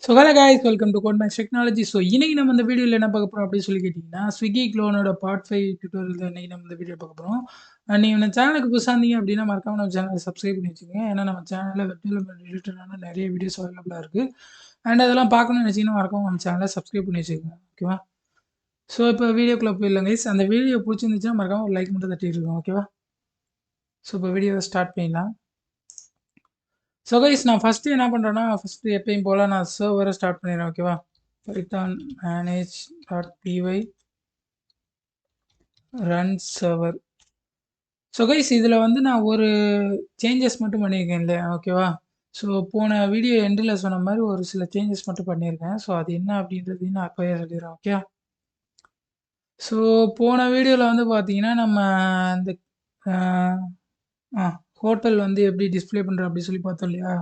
So hello guys welcome to Codemax Technology. So இன்னைக்கு நம்ம இந்த வீடியோவில் என்ன பார்க்க போகிறோம் அப்படின்னு சொல்லி கேட்டிங்கன்னா, ஸ்விக்கி க்ளோனோட பார்ட் 5 டியூட்டோரியல் தான் இன்னைக்கு நம்ம இந்த வீடியோ பார்க்க போகிறோம். நீங்கள் நம்ம சேனலுக்கு புதுசாக இருந்தீங்க அப்படின்னா மறக்காம நம்ம சேனலை சப்ஸ்கிரைப் பண்ணி வச்சுக்கோங்க. ஏன்னா நம்ம சேனலில் வெப் டெவலப்மெண்ட் ரிலேட்டடான நிறைய வீடியோஸ் அவைலபிளாக இருக்குது. அண்ட் அதெல்லாம் பார்க்கணும்னு நினச்சிங்கன்னா மறக்காம நம்ம சேனலை சப்ஸ்கிரைப் பண்ணி வச்சுக்கோங்க. ஓகேவா? ஸோ இப்போ வீடியோக்குள்ளே போயிடலாம் கைஸ். அந்த வீடியோ பிடிச்சிருந்துச்சுன்னா மறக்காம ஒரு லைக் மட்டும் தட்டிட்டு இருக்கோம். ஓகேவா? ஸோ இப்போ வீடியோவை ஸ்டார்ட் பண்ணிடலாம். ஸோ கைஸ் நான் ஃபஸ்ட்டு என்ன பண்ணுறேன்னா, ஃபஸ்ட்டு எப்பயும் போல் நான் சர்வரை ஸ்டார்ட் பண்ணிடுறேன். ஓகேவா? python manage.py run server. So guys இதில் வந்து நான் ஒரு சேஞ்சஸ் மட்டும் பண்ணியிருக்கேன் இல்லையா? ஓகேவா? ஸோ போன வீடியோ எண்டில் சொன்ன மாதிரி ஒரு சில சேஞ்சஸ் மட்டும் பண்ணியிருக்கேன். ஸோ அது என்ன அப்படின்றதையும் நான் அப்போயே சொல்லிடுறேன். ஓகே. ஸோ போன வீடியோவில் வந்து பார்த்தீங்கன்னா நம்ம இந்த ஹோட்டல் வந்து எப்படி டிஸ்பிளே பண்ணுறோம் அப்படி சொல்லி பார்த்தோம் இல்லையா?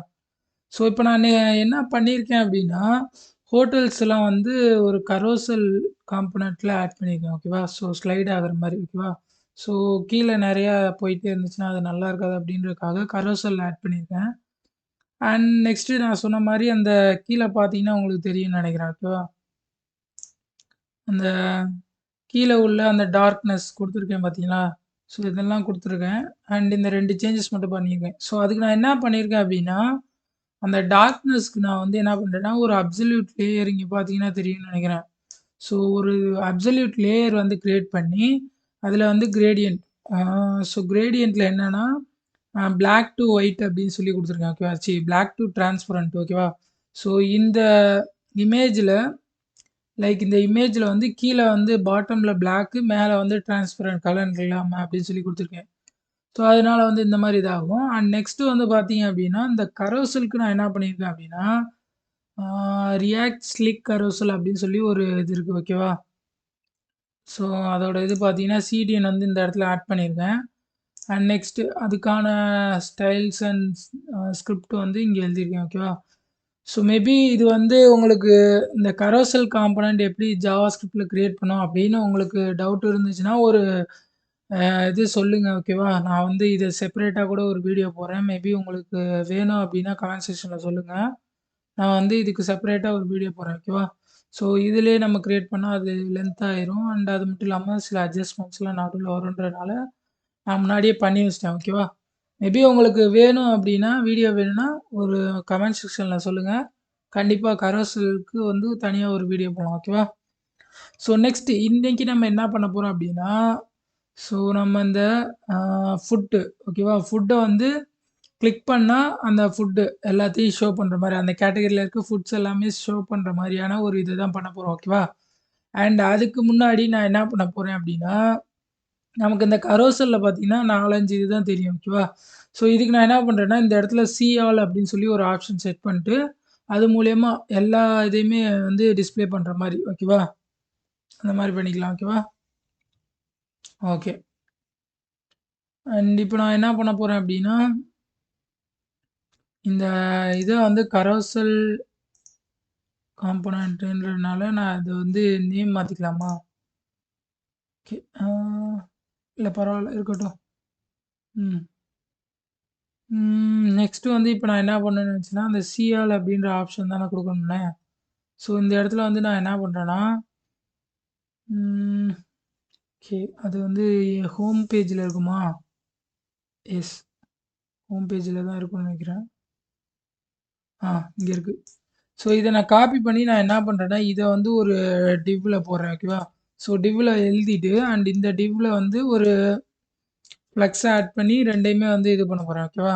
ஸோ இப்போ நான் என்ன பண்ணியிருக்கேன் அப்படின்னா, ஹோட்டல்ஸ்லாம் வந்து ஒரு கரோசல் காம்பனண்ட்டில் ஆட் பண்ணியிருக்கேன். ஓகேவா? ஸோ ஸ்லைட் ஆகிற மாதிரி. ஓகேவா? ஸோ கீழே நிறையா போயிட்டே இருந்துச்சுன்னா அது நல்லா இருக்காது அப்படின்றதுக்காக கரோசல் ஆட் பண்ணியிருக்கேன். அண்ட் நெக்ஸ்ட்டு நான் சொன்ன மாதிரி அந்த கீழே பார்த்தீங்கன்னா உங்களுக்கு தெரியும்னு நினைக்கிறேன். ஓகேவா? அந்த கீழே உள்ள அந்த டார்க்னஸ் கொடுத்துருக்கேன் பார்த்தீங்களா? ஸோ இதெல்லாம் கொடுத்துருக்கேன். அண்ட் இந்த 2 சேஞ்சஸ் மட்டும் பண்ணியிருக்கேன். ஸோ அதுக்கு நான் என்ன பண்ணியிருக்கேன் அப்படின்னா, அந்த டார்க்னஸ்க்கு நான் வந்து என்ன பண்ணுறேன்னா, ஒரு அப்சல்யூட் லேயர் இங்கே பார்த்தீங்கன்னா தெரியும்னு நினைக்கிறேன். ஸோ ஒரு அப்சல்யூட் லேயர் வந்து கிரியேட் பண்ணி, அதில் வந்து கிரேடியன்ட் ஸோ கிரேடியன்ட்டில் என்னென்னா பிளாக் டு ஒயிட் அப்படின்னு சொல்லி கொடுத்துருக்கேன். ஓகேவா? Black to transparent. ஓகேவா? ஸோ இந்த இமேஜில் லைக் இந்த இமேஜில் வந்து கீழே வந்து பாட்டமில் பிளாக்கு, மேலே வந்து டிரான்ஸ்பரண்ட் கலர் இல்லாமல் அப்படின்னு சொல்லி கொடுத்துருக்கேன். ஸோ அதனால வந்து இந்த மாதிரி இதாகும். அண்ட் நெக்ஸ்ட்டு வந்து பார்த்தீங்க அப்படின்னா, இந்த கரோசலுக்கு நான் என்ன பண்ணியிருக்கேன் அப்படின்னா, ரியாக்ட் ஸ்லிக் கரோசல் அப்படின்னு சொல்லி ஒரு இது இருக்குது. ஓகேவா? ஸோ அதோட இது பார்த்தீங்கன்னா, சிடிஎன் வந்து இந்த இடத்துல ஆட் பண்ணியிருக்கேன். அண்ட் நெக்ஸ்ட்டு அதுக்கான ஸ்டைல்ஸ் அண்ட் ஸ்கிரிப்ட் வந்து இங்கே எழுதியிருக்கேன். ஓகேவா? ஸோ மேபி இது வந்து உங்களுக்கு இந்த கரோசல் காம்பனண்ட் எப்படி ஜாவா ஸ்கிரிப்டில் கிரியேட் பண்ணோம் அப்படின்னு உங்களுக்கு டவுட் இருந்துச்சுன்னா ஒரு இது சொல்லுங்கள். ஓகேவா? நான் வந்து இதை செப்பரேட்டாக கூட ஒரு வீடியோ போடுறேன். மேபி உங்களுக்கு வேணும் அப்படின்னா கமெண்ட் செக்ஷனில் சொல்லுங்கள். நான் வந்து இதுக்கு செப்பரேட்டாக ஒரு வீடியோ போடுறேன். ஓகேவா? ஸோ இதிலே நம்ம கிரியேட் பண்ணால் அது லென்த் ஆயிரும். அண்ட் அது மட்டும் இல்லாமல் சில அட்ஜஸ்ட்மெண்ட்ஸ்லாம் நடுவில் வருன்றனால நான் முன்னாடியே பண்ணி வச்சிட்டேன். ஓகேவா? மேபி உங்களுக்கு வேணும் அப்படின்னா வீடியோ வேணும்னா ஒரு கமெண்ட் செக்ஷனில் சொல்லுங்கள். கண்டிப்பாக கரோசலுக்கு வந்து தனியாக ஒரு வீடியோ போடலாம். ஓகேவா? ஸோ நெக்ஸ்ட் இன்னைக்கு நம்ம என்ன பண்ண போகிறோம் அப்படின்னா, ஸோ நம்ம இந்த ஃபுட்டு. ஓகேவா? ஃபுட்டை வந்து கிளிக் பண்ணால் அந்த ஃபுட்டு எல்லாத்தையும் ஷோ பண்ணுற மாதிரி அந்த கேட்டகரியில் இருக்க ஃபுட்ஸ் எல்லாமே ஷோ பண்ணுற மாதிரியான ஒரு இது தான் பண்ண போகிறோம். ஓகேவா? அண்ட் அதுக்கு முன்னாடி நான் என்ன பண்ண போகிறேன் அப்படின்னா, நமக்கு இந்த கரோசலில் பார்த்தீங்கன்னா 4, 5 இதுதான் தெரியும். ஓகேவா? ஸோ இதுக்கு நான் என்ன பண்ணுறேன்னா, இந்த இடத்துல சி ஆல் அப்படின்னு சொல்லி ஒரு ஆப்ஷன் செட் பண்ணிட்டு, அது மூலியமா எல்லா இதையுமே வந்து டிஸ்ப்ளே பண்ணுற மாதிரி. ஓகேவா? அந்த மாதிரி பண்ணிக்கலாம். ஓகேவா? ஓகே. அண்ட் இப்போ நான் என்ன பண்ண போகிறேன் அப்படின்னா, இந்த இதை வந்து கரோசல் காம்போனன்ட்ன்றதுனால நான் அது வந்து நேம் மாற்றிக்கலாமா? ஓகே. இல்லை பரவாயில்ல இருக்கட்டும். ம். நெக்ஸ்ட்டு வந்து இப்போ நான் என்ன பண்ணேன்னு நினச்சேன்னா, அந்த சிஆல் அப்படின்ற ஆப்ஷன் தானே கொடுக்கணும்னே. ஸோ இந்த இடத்துல வந்து நான் என்ன பண்ணுறேன்னா, ஓகே அது வந்து ஹோம் பேஜில் இருக்குமா? எஸ். ஹோம் பேஜில் தான் இருக்கும்னு நினைக்கிறேன். இங்கே இருக்குது. ஸோ இதை நான் காப்பி பண்ணி நான் என்ன பண்ணுறேன்னா, இதை வந்து ஒரு டிவ்வில் போடுறேன். ஓகேவா? ஸோ டிவ்வில் எழுதிட்டு அண்ட் இந்த டிவ்வில் வந்து ஒரு ஃப்ளக்ஸை ஆட் பண்ணி 2யுமே வந்து இது பண்ண போகிறேன். ஓகேவா?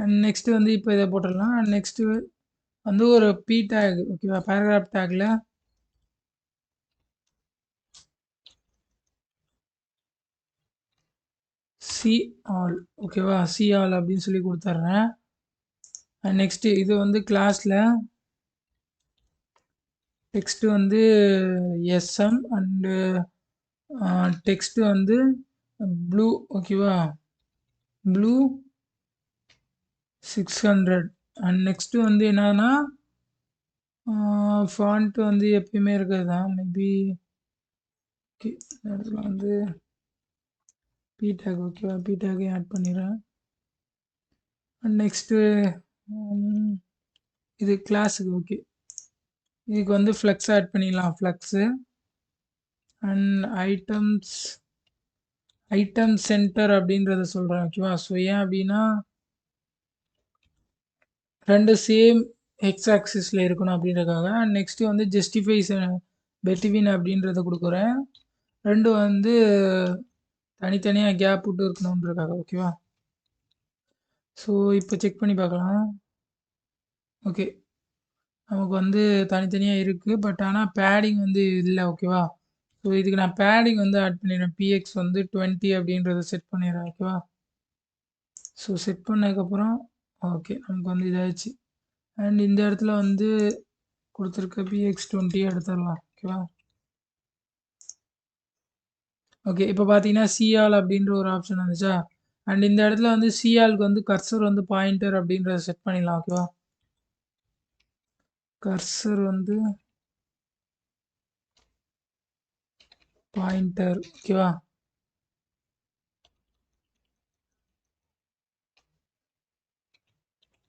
அண்ட் நெக்ஸ்ட்டு வந்து இப்போ இதை போட்டுடலாம். அண்ட் நெக்ஸ்ட்டு வந்து ஒரு பி டேக். ஓகேவா? Paragraph tackle C all. ஓகேவா? சி ஆல் அப்படின்னு சொல்லி கொடுத்துட்றேன். அண்ட் நெக்ஸ்ட்டு இது வந்து கிளாஸில் டெக்ஸ்ட்டு வந்து எஸ்எம் அண்டு டெக்ஸ்ட்டு வந்து ப்ளூ. ஓகேவா? ப்ளூ 600. அண்ட் நெக்ஸ்ட்டு வந்து என்னன்னா ஃபாண்ட் வந்து எப்பயுமே இருக்கிறது தான். மேபி ஓகே இந்த இடத்துல வந்து பி டேக் ஓகேவா, பி டேக்கையும் ஆட் பண்ணிடுறேன். அண்ட் நெக்ஸ்ட்டு இது கிளாஸுக்கு ஓகே. இதுக்கு வந்து ஃப்ளெக்ஸ் ஆட் பண்ணிடலாம், ஃப்ளெக்ஸு. அண்ட் ஐட்டம் சென்டர் அப்படின்றத சொல்கிறேன் ஓகேவா. ஸோ ஏன் அப்படின்னா 2 சேம் எக்ஸ் ஆக்சிஸில் இருக்கணும் அப்படின்றதுக்காக. அண்ட் நெக்ஸ்ட்டு வந்து ஜஸ்டிஃபைஸ் பெட்வீன் அப்படின்றத கொடுக்குறேன். 2 வந்து தனித்தனியாக கேப் விட்டு இருக்கணுன்றதுக்காக ஓகேவா. ஸோ இப்போ செக் பண்ணி பார்க்கலாம். ஓகே, நமக்கு வந்து தனித்தனியாக இருக்குது. பட் ஆனால் பேடிங் வந்து இல்லை ஓகேவா. ஸோ இதுக்கு நான் பேடிங் வந்து ஆட் பண்ணிடுறேன். பிஎக்ஸ் வந்து 20 அப்படின்றத செட் பண்ணிடுறேன் ஓகேவா. ஸோ செட் பண்ணதுக்கப்புறம் ஓகே நமக்கு வந்து இதாகிடுச்சு. அண்ட் இந்த இடத்துல வந்து கொடுத்துருக்க பிஎக்ஸ் 20 எடுத்துடலாம் ஓகேவா. ஓகே, இப்போ பார்த்தீங்கன்னா சிஆல் அப்படின்ற ஒரு ஆப்ஷன் வந்துச்சா. அண்ட் இந்த இடத்துல வந்து சிஆலுக்கு வந்து கர்சர் வந்து பாயிண்டர் அப்படின்றத செட் பண்ணிடலாம் ஓகேவா. கர்சர் வந்து பாயிண்டர் ஓகேவா.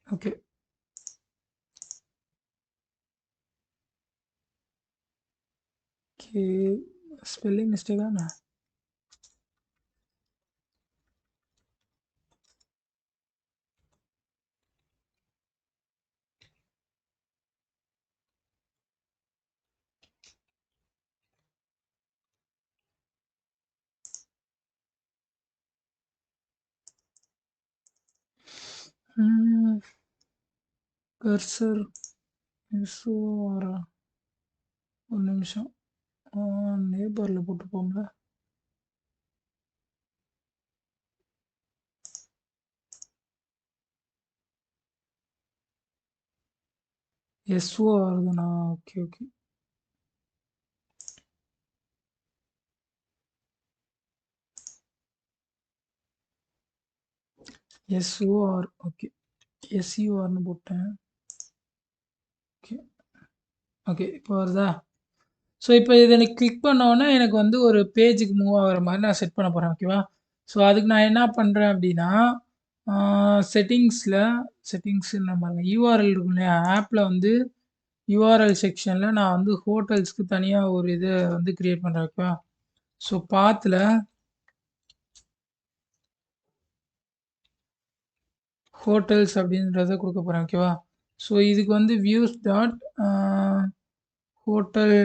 ஓகே, ஓகே ஸ்பெல்லிங் மிஸ்டேக்காண்ணா. கர்சர் வர ஒரு நிமிஷம் நேபரில் போட்டுப்போம்ல. எஸ்ஓ வருதுண்ணா. ஓகே ஓகே, எஸ்ஓஆர் ஓகே, எஸ்யூஆர்னு போட்டேன். ஓகே ஓகே, இப்போ வருதா. ஸோ இப்போ இதை எனக்கு கிளிக் பண்ணோன்னே எனக்கு வந்து ஒரு பேஜுக்கு மூவ் ஆகிற மாதிரி நான் செட் பண்ண போகிறேன் ஓகேவா. ஸோ அதுக்கு நான் என்ன பண்ணுறேன் அப்படின்னா செட்டிங்ஸ்ன்னு பாருங்க, யூஆர்எல் இருக்கும் இல்லையா. ஆப்பில் வந்து யூஆர்எல் செக்ஷனில் நான் வந்து ஹோட்டல்ஸ்க்கு தனியாக ஒரு இதை வந்து க்ரியேட் பண்ணுறேன் ஓகேவா. ஸோ பாத்தில் ஹோட்டல்ஸ் அப்படின்றத கொடுக்க போகிறேன் ஓகேவா. ஸோ இதுக்கு வந்து views dot hotel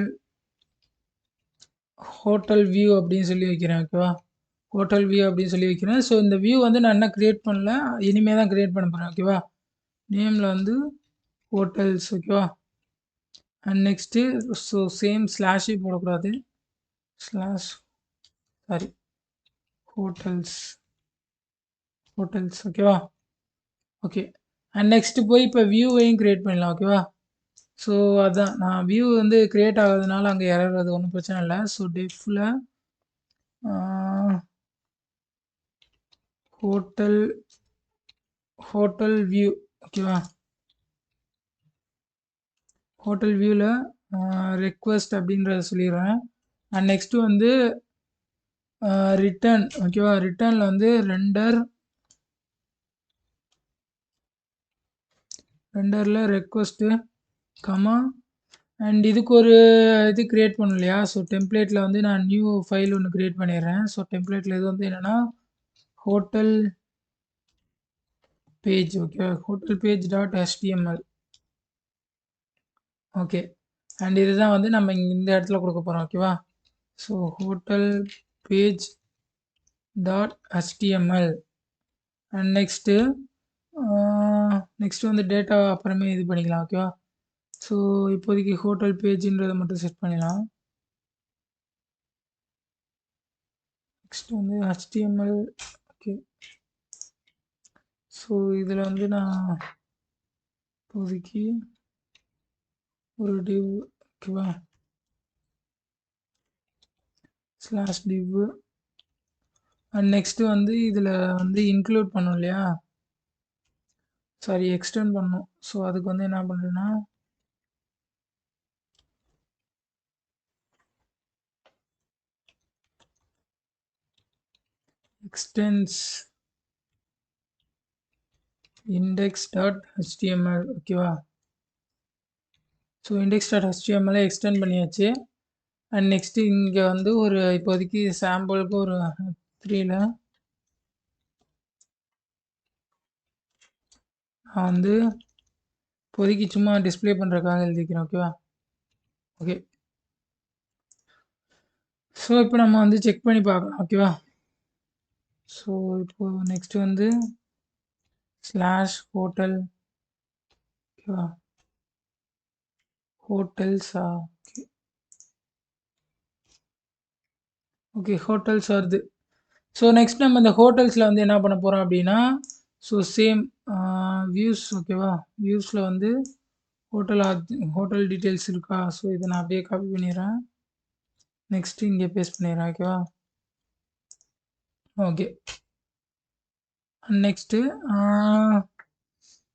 hotel view அப்படின்னு சொல்லி வைக்கிறேன் ஓகேவா. ஹோட்டல் வியூ அப்படின்னு சொல்லி வைக்கிறேன். ஸோ இந்த வியூ வந்து நான் என்ன க்ரியேட் பண்ணல, இனிமேல் தான் க்ரியேட் பண்ண போகிறேன் ஓகேவா. நேமில் வந்து ஹோட்டல்ஸ் ஓகேவா. அண்ட் நெக்ஸ்ட்டு ஸோ சேம் ஸ்லாஷே போடக்கூடாது, ஸ்லாஷ் சாரி ஹோட்டல்ஸ் ஓகேவா. ஓகே, அண்ட் நெக்ஸ்ட்டு போய் இப்போ வியூவையும் க்ரியேட் பண்ணலாம் ஓகேவா. ஸோ அதான் நான் வியூ வந்து க்ரியேட் ஆகாதனால அங்கே இறங்குறது ஒன்றும் பிரச்சனை இல்லை. ஸோ டெஃபில் ஹோட்டல் வியூ ஓகேவா. ஹோட்டல் வியூவில் ரெக்வஸ்ட் அப்படின்றத சொல்லிடுறேன். அண்ட் நெக்ஸ்ட்டு வந்து ரிட்டர்ன் ஓகேவா. ரிட்டர்னில் வந்து ரெண்டரில் ரெக்வஸ்ட்டு கமா அண்ட் இதுக்கு ஒரு இது க்ரியேட் பண்ணணும் இல்லையா. ஸோ டெம்ப்ளேட்டில் வந்து நான் நியூ ஃபைல் ஒன்று க்ரியேட் பண்ணிடுறேன். ஸோ டெம்ப்ளேட்டில் இது வந்து என்னென்னா hotel page okay, hotel page dot HTML okay. And இதுதான் வந்து நம்ம இந்த இடத்துல கொடுக்க போகிறோம் ஓகேவா. So hotel page dot HTML and next வந்து டேட்டா அப்புறமே இது பண்ணிக்கலாம் ஓகேவா. ஸோ இப்போதைக்கு ஹோட்டல் பேஜுன்றதை மட்டும் செட் பண்ணிடலாம். நெக்ஸ்ட் வந்து HTML ஓகே. ஸோ இதில் வந்து நான் இப்போதைக்கு ஒரு div ஓகேவா /div அண்ட் நெக்ஸ்ட்டு வந்து இதில் வந்து இன்க்ளூட் பண்ணோம் இல்லையா, சாரி எக்ஸ்டெண்ட் பண்ணோம். ஸோ அதுக்கு வந்து என்ன பண்ணுறேன்னா எக்ஸ்டென்ஸ் index.html ஓகேவா. ஸோ index.html எக்ஸ்டெண்ட் பண்ணியாச்சு. அண்ட் நெக்ஸ்ட்டு இங்கே வந்து ஒரு இப்போதைக்கு சாம்பிளுக்கு ஒரு 3ல நான் வந்து இப்போதைக்கு சும்மா டிஸ்பிளே பண்ணுறதுக்காக எழுதிக்கிறேன் ஓகேவா. ஓகே, ஸோ இப்போ நம்ம வந்து செக் பண்ணி பார்க்கலாம் ஓகேவா. ஸோ இப்போ நெக்ஸ்ட் வந்து /hotel ஓகேவா. ஹோட்டல்ஸா ஓகே. ஓகே, ஹோட்டல்ஸ் வருது. ஸோ நெக்ஸ்ட் நம்ம இந்த ஹோட்டல்ஸில் வந்து என்ன பண்ண போகிறோம் அப்படின்னா, ஸோ சேம் வியூஸ் ஓகேவா. வியூஸில் வந்து ஹோட்டல் டீட்டெயில்ஸ் இருக்கா. ஸோ இதை நான் அப்படியே காப்பி பண்ணிடுறேன். நெக்ஸ்ட்டு இங்கே பேஸ்ட் பண்ணிடுறேன் ஓகேவா. ஓகே, நெக்ஸ்ட்டு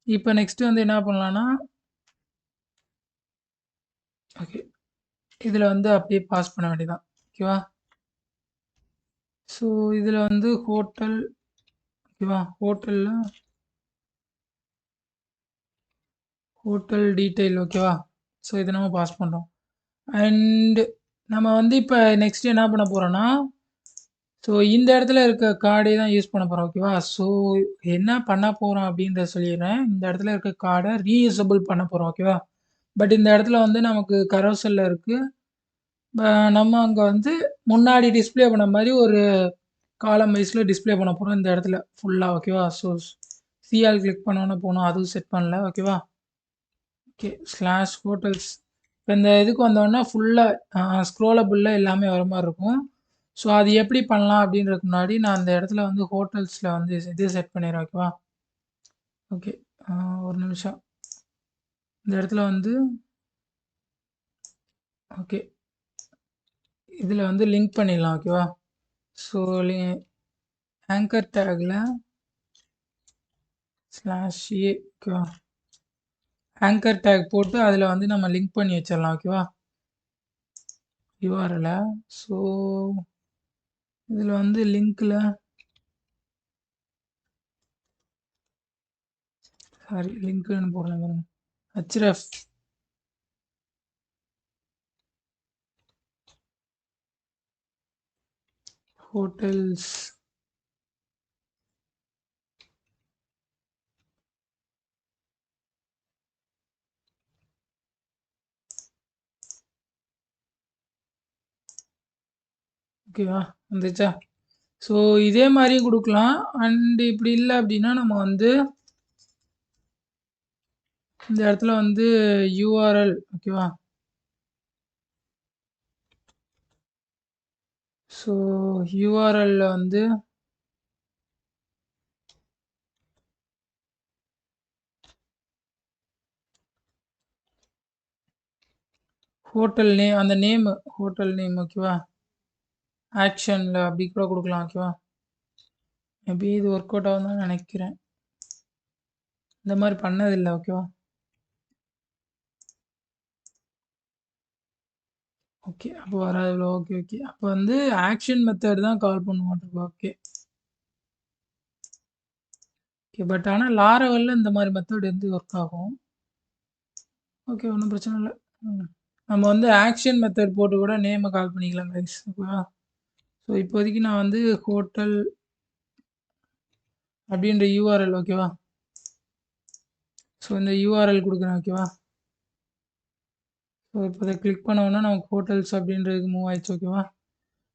இப்போ நெக்ஸ்ட்டு வந்து என்ன பண்ணலான்னா, ஓகே இதில் வந்து அப்படியே பாஸ் பண்ண வேண்டியதான் ஓகேவா. ஸோ இதில் வந்து ஹோட்டல் ஓகேவா. ஹோட்டல் டீட்டெயில் ஓகேவா. ஸோ இதை நம்ம பாஸ் பண்ணுறோம். அண்டு நம்ம வந்து இப்போ நெக்ஸ்ட் என்ன பண்ண போகிறோன்னா, ஸோ இந்த இடத்துல இருக்க கார்டே தான் யூஸ் பண்ண போகிறோம் ஓகேவா. ஸோ என்ன பண்ண போகிறோம் அப்படின்றத சொல்லிடுறேன். இந்த இடத்துல இருக்க கார்டை ரீயூசபிள் பண்ண போகிறோம் ஓகேவா. பட் இந்த இடத்துல வந்து நமக்கு கரோசலில் இருக்குது. நம்ம அங்கே வந்து முன்னாடி டிஸ்பிளே பண்ண மாதிரி ஒரு காலம் வைஸில் டிஸ்பிளே பண்ண போகிறோம் இந்த இடத்துல ஃபுல்லாக ஓகேவா. ஸோ சிஆல் கிளிக் பண்ணோன்னு போனோம், அதுவும் செட் பண்ணல ஓகேவா. ஓகே, /ஹோட்டல்ஸ் இப்போ இந்த இதுக்கு வந்தோடனே ஃபுல்லாக ஸ்க்ரோலபுளில் எல்லாமே வர மாதிரி இருக்கும். ஸோ அது எப்படி பண்ணலாம் அப்படின்றதுக்கு முன்னாடி நான் அந்த இடத்துல வந்து ஹோட்டல்ஸில் வந்து இது செட் பண்ணிடுறேன் ஓகேவா. ஓகே, ஒரு நிமிஷம். இந்த இடத்துல வந்து ஓகே இதில் வந்து லிங்க் பண்ணிடலாம் ஓகேவா. ஸோ ஆங்கர் டேக்கில் /a ஓகேவா. ஆங்கர் டேக் போட்டு அதில் வந்து நம்ம லிங்க் பண்ணி வச்சிடலாம் ஓகேவா யூஆர்எல். ஸோ இதில் வந்து லிங்க்கில் சாரி லிங்க்குன்னு போடுறேன் பாருங்க. href ஹோட்டல்ஸ் ஓகேவா வந்துச்சா. ஸோ இதே மாதிரியும் கொடுக்கலாம். அண்ட் இப்படி இல்லை அப்படின்னா நம்ம வந்து இந்த இடத்துல வந்து யூஆர்எல் ஓகேவா. ஸோ யூஆர்எல்ல வந்து ஹோட்டல் நேம், அந்த நேம் ஹோட்டல் நேம் ஓகேவா. ஆக்ஷனில் அப்படி கூட கொடுக்கலாம் ஓகேவா. மேபி இது ஒர்க் அவுட் ஆகும் தான் நினைக்கிறேன். இந்த மாதிரி பண்ணதில்லை ஓகேவா. ஓகே, அப்போ வராது. ஓகே ஓகே, அப்போ வந்து ஆக்ஷன் மெத்தட் தான் கால் பண்ணுவோம். ஓகே ஓகே, பட் ஆனால் லாரவலில் இந்த மாதிரி மெத்தட் வந்து ஒர்க் ஆகும். ஓகே, ஒன்றும் பிரச்சனை இல்லை. நம்ம வந்து ஆக்ஷன் மெத்தட் போட்டு கூட நேமை கால் பண்ணிக்கலாம் கைஸ் ஓகேவா. ஸோ இப்போதைக்கு நான் வந்து ஹோட்டல் அப்படின்ற யூஆர்எல் ஓகேவா. ஸோ இந்த யூஆர்எல் கொடுக்குறேன் ஓகேவா. ஸோ இப்போ இதை கிளிக் பண்ணோன்னா நமக்கு ஹோட்டல்ஸ் அப்படின்றதுக்கு மூவ் ஆயிடுச்சு ஓகேவா.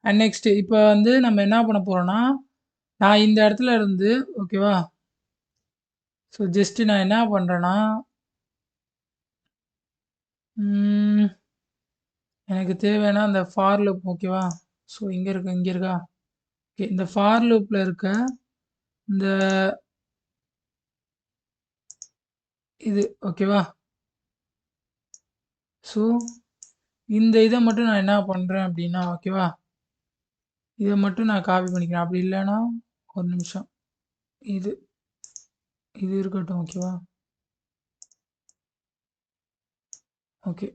அண்ட் நெக்ஸ்ட் இப்போ வந்து நம்ம என்ன பண்ண போகிறோன்னா, நான் இந்த இடத்துல இருந்து ஓகேவா. ஸோ ஜஸ்ட்டு நான் என்ன பண்ணுறேன்னா, எனக்கு தேவைன்னா அந்த ஃபார் லூப் ஓகேவா. ஸோ இங்கே இருக்கா ஓகே. இந்த ஃபார் லூப்பில் இருக்க இந்த இது ஓகேவா. ஸோ இந்த இதை மட்டும் நான் என்ன பண்ணுறேன் அப்படின்னா ஓகேவா, இதை மட்டும் நான் காப்பி பண்ணிக்கிறேன். அப்படி இல்லைன்னா ஒரு நிமிஷம், இது இது இருக்கட்டும் ஓகேவா. ஓகே,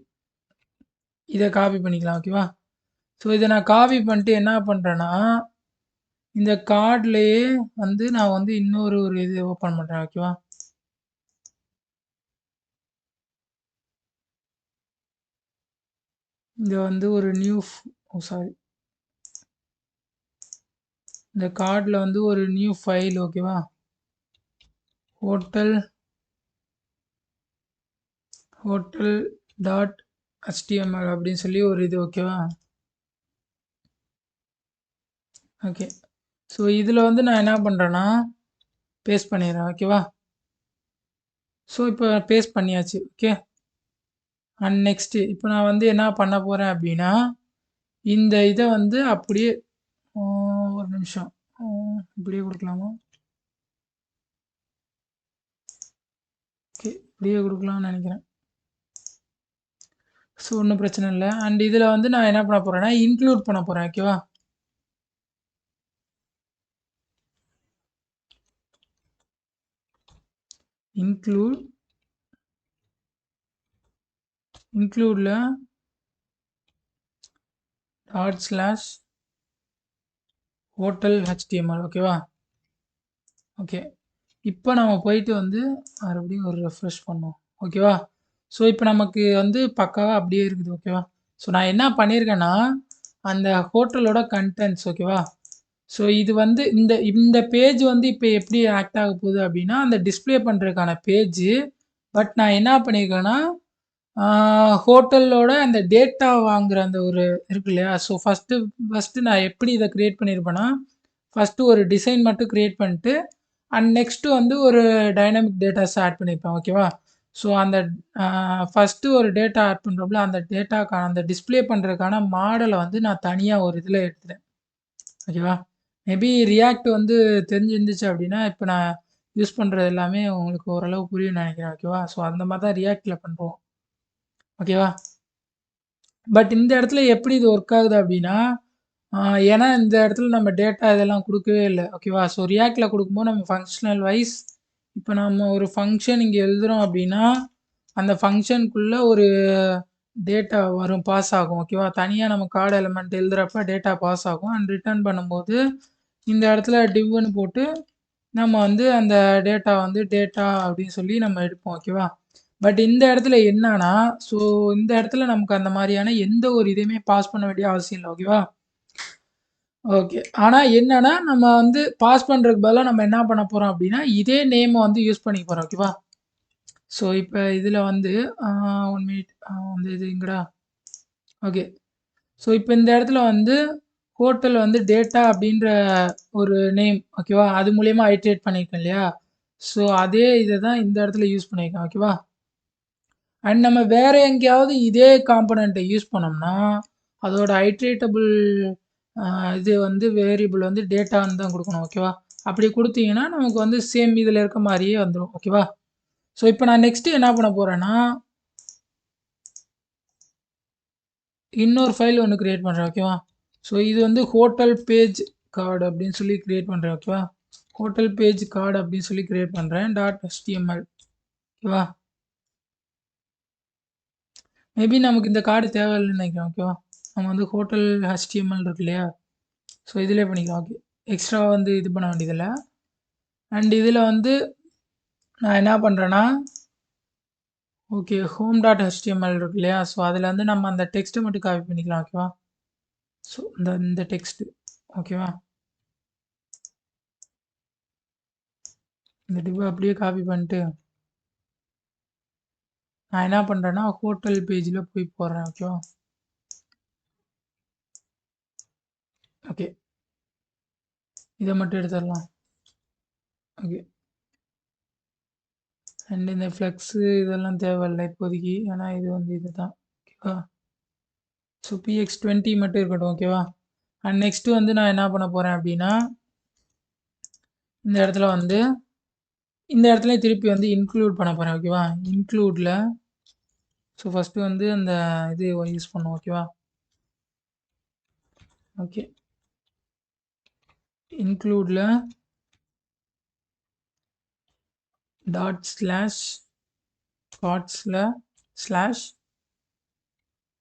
இதை காப்பி பண்ணிக்கலாம் ஓகேவா. ஸோ இதை நான் காப்பி பண்ணிட்டு என்ன பண்ணுறேன்னா, இந்த கார்ட்லயே வந்து நான் வந்து இன்னொரு இது ஓப்பன் பண்றேன். ஓகேவா? இங்க வந்து ஒரு சாரி. இந்த கார்ட்ல வந்து ஒரு நியூ ஃபைல் ஓகேவா? ஹோட்டல் டாட் HTML அப்படின்னு சொல்லி ஒரு இது ஓகேவா? ஓகே. ஸோ இதில் வந்து நான் என்ன பண்ணுறேன்னா பேஸ்ட் பண்ணிடுறேன் ஓகேவா? ஸோ இப்போ பேஸ்ட் பண்ணியாச்சு ஓகே. அண்ட் நெக்ஸ்ட்டு இப்போ நான் வந்து என்ன பண்ண போகிறேன் அப்படின்னா இந்த இதை வந்து அப்படியே ஒரு நிமிஷம் இப்படியே கொடுக்கலாமா? ஓகே இப்படியே கொடுக்கலாம்னு நினைக்கிறேன். ஸோ ஒன்றும் பிரச்சனை இல்லை. அண்ட் இதில் வந்து நான் என்ன பண்ண போகிறேன்னா இன்க்ளூட் பண்ண போகிறேன் ஓகேவா? இன்க்ளூடில் /. ஹோட்டல் HTML ஓகேவா? ஓகே. இப்போ நம்ம போயிட்டு வந்து மறுபடியும் ஒரு ரெஃப்ரெஷ் பண்ணோம் ஓகேவா? ஸோ இப்போ நமக்கு வந்து பக்காவாக அப்படியே இருக்குது ஓகேவா? ஸோ நான் என்ன பண்ணியிருக்கேன்னா அந்த ஹோட்டலோட கண்டென்ட்ஸ் ஓகேவா? ஸோ இது வந்து இந்த இந்த பேஜ் வந்து இப்போ எப்படி ஆக்ட் ஆக போகுது அப்படின்னா அந்த டிஸ்பிளே பண்ணுறதுக்கான பேஜ். பட் நான் என்ன பண்ணியிருக்கேன்னா ஹோட்டலோட அந்த டேட்டா வாங்குற அந்த ஒரு இருக்கு இல்லையா? ஸோ ஃபஸ்ட்டு நான் எப்படி இதை க்ரியேட் பண்ணியிருப்பேன்னா ஃபஸ்ட்டு ஒரு டிசைன் மட்டும் க்ரியேட் பண்ணிட்டு அண்ட் நெக்ஸ்ட்டு வந்து ஒரு டைனமிக் டேட்டாஸ் ஆட் பண்ணியிருப்பேன் ஓகேவா? ஸோ அந்த ஃபஸ்ட்டு ஒரு டேட்டா ஆட் பண்ணுறப்பல அந்த டேட்டாக்கான அந்த டிஸ்பிளே பண்ணுறதுக்கான மாடலை வந்து நான் தனியாக ஒரு இதில் எடுத்துட்டேன் ஓகேவா? மேபி ரியாக்ட் வந்து தெரிஞ்சிருந்துச்சு அப்படின்னா இப்போ நான் யூஸ் பண்ணுறது எல்லாமே உங்களுக்கு ஓரளவு புரியும்னு நினைக்கிறேன் ஓகேவா? ஸோ அந்த மாதிரி தான் ரியாக்டில் பண்ணுறோம் ஓகேவா? பட் இந்த இடத்துல எப்படி இது ஒர்க் ஆகுது அப்படின்னா ஏன்னா இந்த இடத்துல நம்ம டேட்டா இதெல்லாம் கொடுக்கவே இல்லை ஓகேவா? ஸோ ரியாக்டில் கொடுக்கும்போது நம்ம ஃபங்க்ஷனல் வைஸ் இப்போ நம்ம ஒரு ஃபங்க்ஷன் இங்கே எழுதுகிறோம் அப்படின்னா அந்த ஃபங்க்ஷனுக்குள்ளே ஒரு டேட்டா வரும் பாஸ் ஆகும் ஓகேவா? தனியாக நம்ம கார்டு எலிமெண்ட் எழுதுகிறப்ப டேட்டா பாஸ் ஆகும் அண்ட் ரிட்டர்ன் பண்ணும்போது இந்த இடத்துல டிவ்னு போட்டு நம்ம வந்து அந்த டேட்டா வந்து டேட்டா அப்படின்னு சொல்லி நம்ம எடுப்போம் ஓகேவா? பட் இந்த இடத்துல என்னன்னா ஸோ இந்த இடத்துல நமக்கு அந்த மாதிரியான எந்த ஒரு இதையுமே பாஸ் பண்ண வேண்டிய அவசியம் இல்லை ஓகேவா? ஓகே. ஆனா என்னன்னா, நம்ம வந்து பாஸ் பண்றதுக்கு பதிலா நம்ம என்ன பண்ண போறோம் அப்டின்னா, இதே நேம வந்து யூஸ் பண்ணிக்க போறோம். ஓகேவா? ஸோ இப்ப இதுல வந்து 1 மினிட் வந்து இது எங்கடா? ஓகே. ஸோ இப்ப இந்த இடத்துல வந்து ஹோட்டல் வந்து டேட்டா அப்டின்ற ஒரு நேம் ஓகேவா? அது மூலியமா ஐட்ரேட் பண்ணியிருக்கேன் இல்லையா? ஸோ அதே இத தான் இந்த இடத்துல யூஸ் பண்ணியிருக்கேன். ஓகேவா? அண்ட் நம்ம வேற எங்கேயாவது இதே காம்போனன்ட்ட யூஸ் பண்ணோம்னா, அதோட ஐட்ரேட்டபிள் இது வந்து வேரியபிள் வந்து டேட்டான்னு தான் குடுக்கணும். ஓகேவா? அப்படி குடுத்தீங்கன்னா, நமக்கு வந்து சேம் இதுல இருக்க மாரியே வந்துரும். ஓகேவா? ஸோ இப்ப நான் நெக்ஸ்ட் என்ன பண்ண போறேன்னா, இன்னொரு ஃபைல் ஒண்ணு கிரியேட் பண்றேன். ஓகேவா? ஸோ இது வந்து ஹோட்டல் பேஜ் கார்ட் அப்படின்னு சொல்லி கிரியேட் பண்றேன். ஓகேவா? ஹோட்டல் பேஜ் கார்ட் அப்படின்னு சொல்லி கிரியேட் பண்றேன். .html ஓகேவா? மேபி நமக்கு இந்த கார்டு தேவையில்லைன்னு நினைக்கிறேன். ஓகேவா? நம்ம வந்து ஹோட்டல் HTML இருக்கு இல்லையா? ஸோ இதிலே பண்ணிக்கலாம். ஓகே. எக்ஸ்ட்ரா வந்து இது பண்ண வேண்டியதில்ல. அண்ட் இதில் வந்து நான் என்ன பண்ணுறேன்னா ஓகே home.html இருக்கு இல்லையா? ஸோ அதில் வந்து நம்ம அந்த டெக்ஸ்ட்டை மட்டும் காப்பி பண்ணிக்கலாம். ஓகேவா? ஸோ இந்த டெக்ஸ்ட் ஓகேவா? இந்த டிவ் அப்படியே காப்பி பண்ணிட்டு நான் என்ன பண்ணுறேன்னா ஹோட்டல் பேஜில் போய் போடுறேன். ஓகேவா? ஓகே இதை மட்டும் எடுத்துடலாம். ஓகே அண்ட் இந்த ஃப்ளெக்ஸு இதெல்லாம் தேவையில்லை இப்போதைக்கு. ஏன்னா இது வந்து இதுதான். ஓகேவா? ஸோ px20 மட்டும் இருக்கட்டும். ஓகேவா? அண்ட் நெக்ஸ்ட்டு வந்து நான் என்ன பண்ண போகிறேன் அப்படின்னா இந்த இடத்துல வந்து இந்த இடத்துல திருப்பி வந்து இன்க்ளூட் பண்ண போகிறேன். ஓகேவா? இன்க்ளூடில் ஸோ ஃபஸ்ட்டு வந்து அந்த இது யூஸ் பண்ணும். ஓகேவா? ஓகே இன்க்ளூடில் //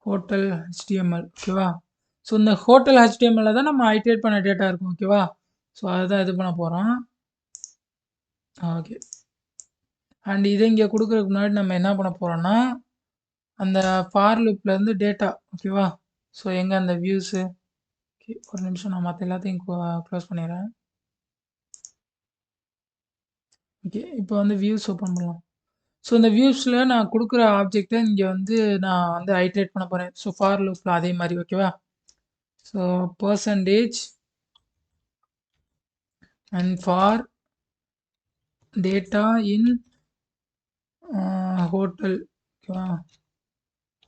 ஹோட்டல் HTML ஓகேவா? ஸோ இந்த ஹோட்டல் HTML தான் நம்ம ஐட்ரேட் பண்ண டேட்டா இருக்கும். ஓகேவா? ஸோ அதுதான் இது பண்ண போகிறோம். ஓகே. அண்ட் இதை இங்கே கொடுக்குறதுக்கு முன்னாடி நம்ம என்ன பண்ண போகிறோம்னா அந்த ஃபார் லூப்லேருந்து டேட்டா ஓகேவா. ஸோ எங்கே அந்த வியூஸு. ஓகே ஒரு நிமிஷம் நான் மற்ற எல்லாத்தையும் க்ளோஸ் பண்ணிடுறேன். ஓகே இப்போ வந்து வியூஸ் ஓப்பன் பண்ணலாம். ஸோ இந்த வியூஸில் நான் கொடுக்குற ஆப்ஜெக்டை இங்கே வந்து நான் வந்து ஐட்ரேட் பண்ண போகிறேன். ஸோ ஃபார் லூப்பில் அதே மாதிரி ஓகேவா. So percentage and for data in hotel ஓகேவா.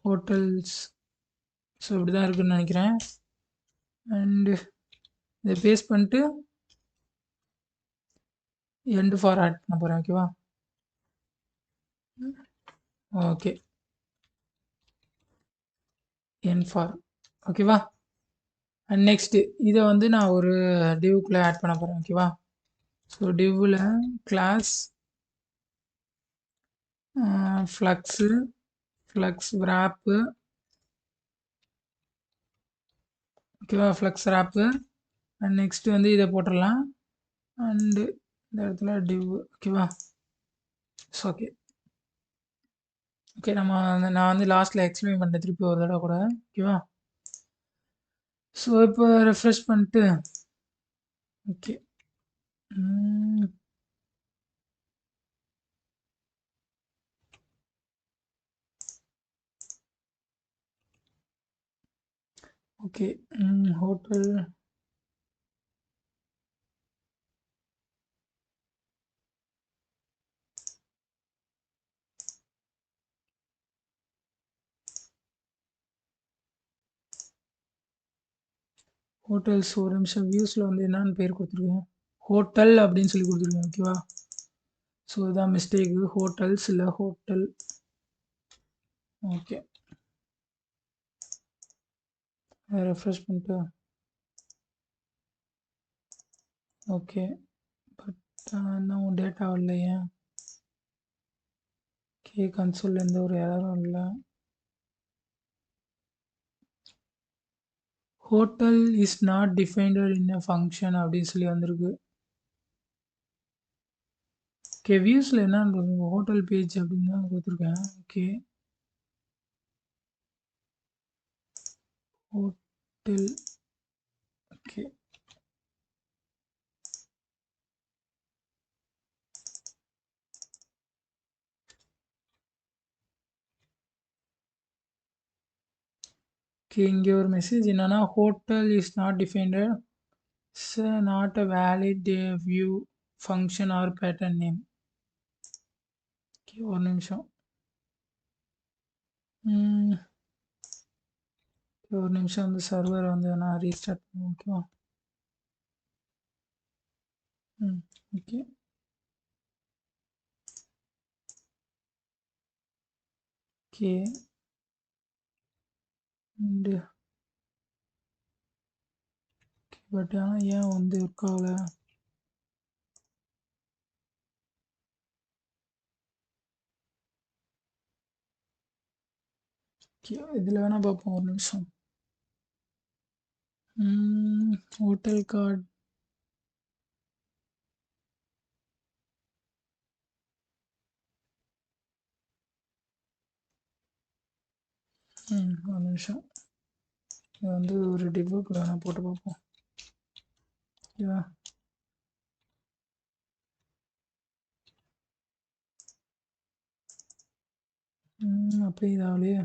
ஹோட்டல்ஸ். ஸோ இப்படி தான் இருக்குன்னு நினைக்கிறேன். அண்டு இதை பேஸ்ட் பண்ணிட்டு எண்டு ஃபார் ஆட் பண்ண போகிறேன் ஓகேவா. ஓகே என் ஃபார் ஓகேவா. அண்ட் நெக்ஸ்ட்டு இதை வந்து நான் ஒரு டிவ்க்குள்ளே ஆட் பண்ண போகிறேன் ஓகேவா. ஸோ டிவ்வில் கிளாஸ் ஃப்ளக்ஸு ஃப்ளக்ஸ் wrap ஓகேவா. ஃப்ளக்ஸ் wrap அண்ட் நெக்ஸ்ட்டு வந்து இதை போட்டுடலாம். அண்டு இந்த இடத்துல டிவ் ஓகேவா. ஸோ ஓகே ஓகே நான் வந்து லாஸ்ட்டில் எக்ஸ்பிளைன் பண்ணுறேன் திருப்பி ஒரு தடவை கூட ஓகேவா. ஸோ இப்போ ரெஃப்ரெஷ் பண்ணிட்டு ஓகே ஓகே ஹோட்டல் ஹோட்டல்ஸ் ஒரு நிமிஷம் வியூஸில் வந்து என்னன்னு பேர் கொடுத்துருக்கேன். ஹோட்டல் அப்படின்னு சொல்லி கொடுத்துருக்கேன் ஓகேவா. ஸோ இதான் மிஸ்டேக்கு. ஹோட்டல்ஸ் இல்லை ஹோட்டல். ஓகே ரெஃப்ரெஷ் பண்ணிட்டு ஓகே பட் இன்னும் டேட்டா இல்லையே. ஓகே கன்சோல் எந்த ஒரு எரரும் இல்லை. Hotel is not defined in a function அப்படின்னு சொல்லி வந்திருக்கு. ஓகே வியூஸில் என்னன்னு ஹோட்டல் பேஜ் அப்படின்னு தான் கொடுத்துருக்கேன். ஓகே ஹோட்டல் ஓகே ஓகே இங்கே ஒரு மெசேஜ் என்னன்னா hotel is not defined it's not a valid view function or pattern name. Okay ஒரு நிமிஷம் ஒரு நிமிஷம் வந்து சர்வர் வந்து நான் ரீஸ்டார்ட் பண்ணுவேன் ஓகேவா. ஓகே ஓகே அண்டு பட் ஆனால் ஏன் வந்து ஒர்க் ஆகலை. ஓகே இதில் வேணால் பார்ப்போம் ஒரு நிமிஷம். ஹோட்டல் கார்டு ஒரு நிமிஷம் இது வந்து ஒரு டிபுக்கில் வேணால் போட்டு பார்ப்போம் ஓகேவா. அப்படியே இதாகலையே.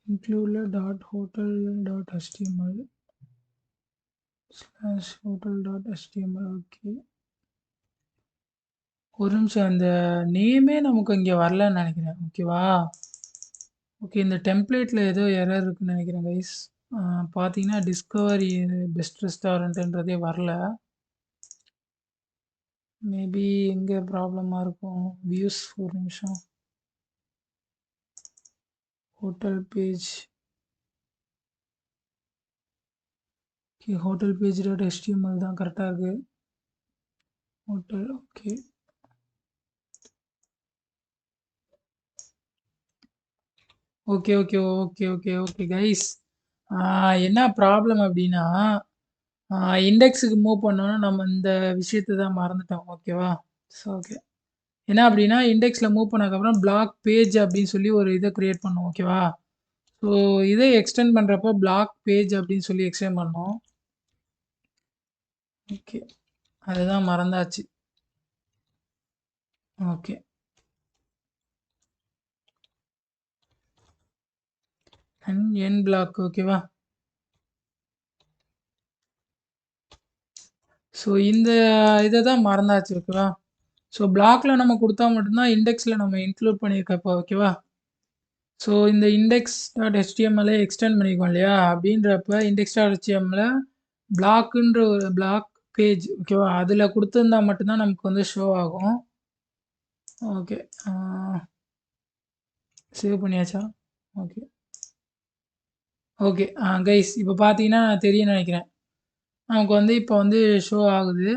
include dot hotel dot html slash hotel dot html okay ஒரு நிமிஷம் அந்த நேமே நமக்கு இங்கே வரலன்னு நினைக்கிறேன் ஓகேவா. ஓகே இந்த டெம்ப்ளேட்டில் ஏதோ எரர் இருக்குன்னு நினைக்கிறேன் கைஸ். பார்த்தீங்கன்னா டிஸ்கவரி பெஸ்ட் ரெஸ்டாரண்ட்ன்றதே வரல. மேபி எங்கே ப்ராப்ளமாக இருக்கும். வியூஸ் ஒரு நிமிஷம் hotel page okay hotel page dot HTML தான் கரெக்டாக இருக்குது. Hotel okay okay okay okay okay okay guys என்ன ப்ராப்ளம் அப்டின்னா, இண்டெக்ஸுக்கு மூவ் பண்ணோம்னா நம்ம இந்த விஷயத்த தான் மறந்துட்டோம். ஓகேவா? ஓகே. என்ன அப்டின்னா, இண்டெக்ஸ்ல மூவ் பண்ணதுக்கப்புறம் பிளாக் பேஜ் அப்டின்னு சொல்லி ஒரு இத கிரியேட் பண்ணோம். ஓகேவா? ஸோ இத எக்ஸ்டெண்ட் பண்றப்போ பிளாக் பேஜ் அப்டின்னு சொல்லி எக்ஸ்டெண்ட் பண்ணோம். ஓகே. அதுதான் மறந்தாச்சு. ஓகே. என் பிளாக் ஓகேவா? ஸோ இந்த இத தான் மறந்தாச்சு. ஓகேவா? ஸோ பிளாக்ல நம்ம குடுத்தா மட்டும் தான் இண்டெக்ஸ்ல நம்ம இன்க்ளூட் பண்ணியிருக்கப்போ ஓகேவா? ஸோ இந்த இண்டெக்ஸ் டாட் HTML எக்ஸ்டெண்ட் பண்ணியிருக்கோம் இல்லையா? அப்படின்றப்ப இண்டெக்ஸ் டாட் HTML பிளாக்குன்ற ஒரு பிளாக் பேஜ் ஓகேவா? அதில குடுத்திருந்தா மட்டும் தான் நமக்கு வந்து ஷோ ஆகும். ஓகே. ஆ சேவ் பண்ணியாச்சா? ஓகே. ஓகே. கைஸ் இப்ப பார்த்தீங்கன்னா தெரியும்னு நெனைக்கிறேன். நமக்கு வந்து இப்ப வந்து ஷோ ஆகுது.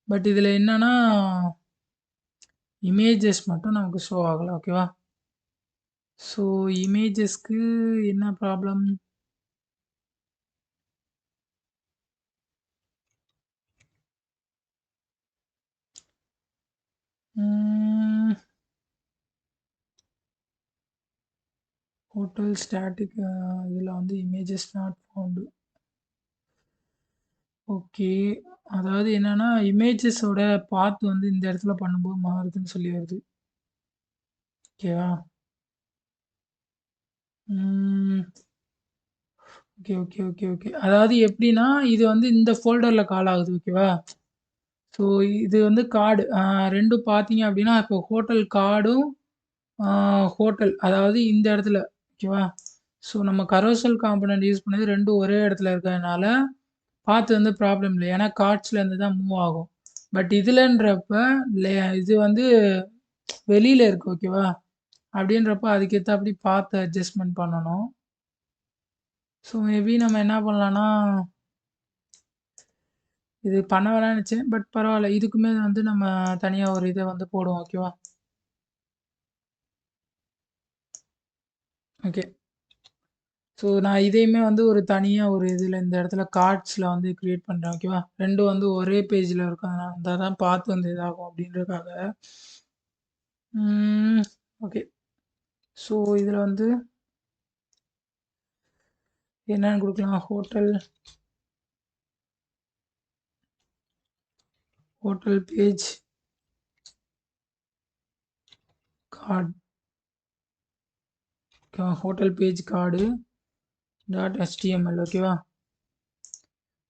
பட் இதில என்னன்னா, இமேஜஸ் மட்டும் நமக்கு ஷோ ஆகல. ஓகேவா? ஸோ இமேஜஸ்க்கு என்ன ப்ராப்ளம்? ம். ஹோட்டல் ஸ்டாட்டிக் இதில வந்து இமேஜஸ் நாட் ஃபவுண்ட். ஓகே. அதாவது என்னன்னா, இமேஜஸோட பாத் வந்து இந்த இடத்துல பண்ணும்போது மாறுதுன்னு சொல்லி வருது. ஓகேவா? ம். Okay, okay, okay, okay. அதாவது எப்படின்னா, இது வந்து இந்த ஃபோல்டர்ல கால் ஆகுது. ஓகேவா? ஸோ இது வந்து கார்டு. 2ம் பார்த்தீங்க அப்படின்னா, இப்போ ஹோட்டல் கார்டும், ஆ ஹோட்டல் அதாவது இந்த இடத்துல. ஓகேவா? ஸோ நம்ம கரோசல் காம்போனன்ட் யூஸ் பண்ணது 2ம் ஒரே இடத்துல இருக்கிறதுனால, பாத் வந்து ப்ராப்ளம் இல்ல. ஏன்னா கார்ட்ஸ்ல இருந்து தான் மூவ் ஆகும். பட் இதுலன்றப்ப இது வந்து வெளியில இருக்கு. ஓகேவா? அப்படின்றப்ப அதுக்கேத்தாப்படி பாத்து அட்ஜஸ்ட்மென்ட் பண்ணணும். ஸோ மேபி நம்ம என்ன பண்ணலாம்னா, இது பண்ண வேணாம்னு நெனச்சேன். பட் பரவால்ல. இதுக்குமே வந்து நம்ம தனியா ஒரு இத வந்து போடுவோம். ஓகேவா? ஓகே. ஸோ நான் இதையுமே வந்து ஒரு தனியா ஒரு இதுல இந்த இடத்துல கார்ட்ஸ்ல வந்து கிரியேட் பண்றேன். ஓகேவா? 2ம் வந்து ஒரே பேஜ்ல இருக்கதுனால இருந்தா தான் பாத்து வந்து இதாகும் அப்படின்றதுக்காக. ம். ஓகே. ஸோ இதுல வந்து என்னன்னு குடுக்கலாம்? Hotel page card. Hotel page card dot HTML ஓகேவா?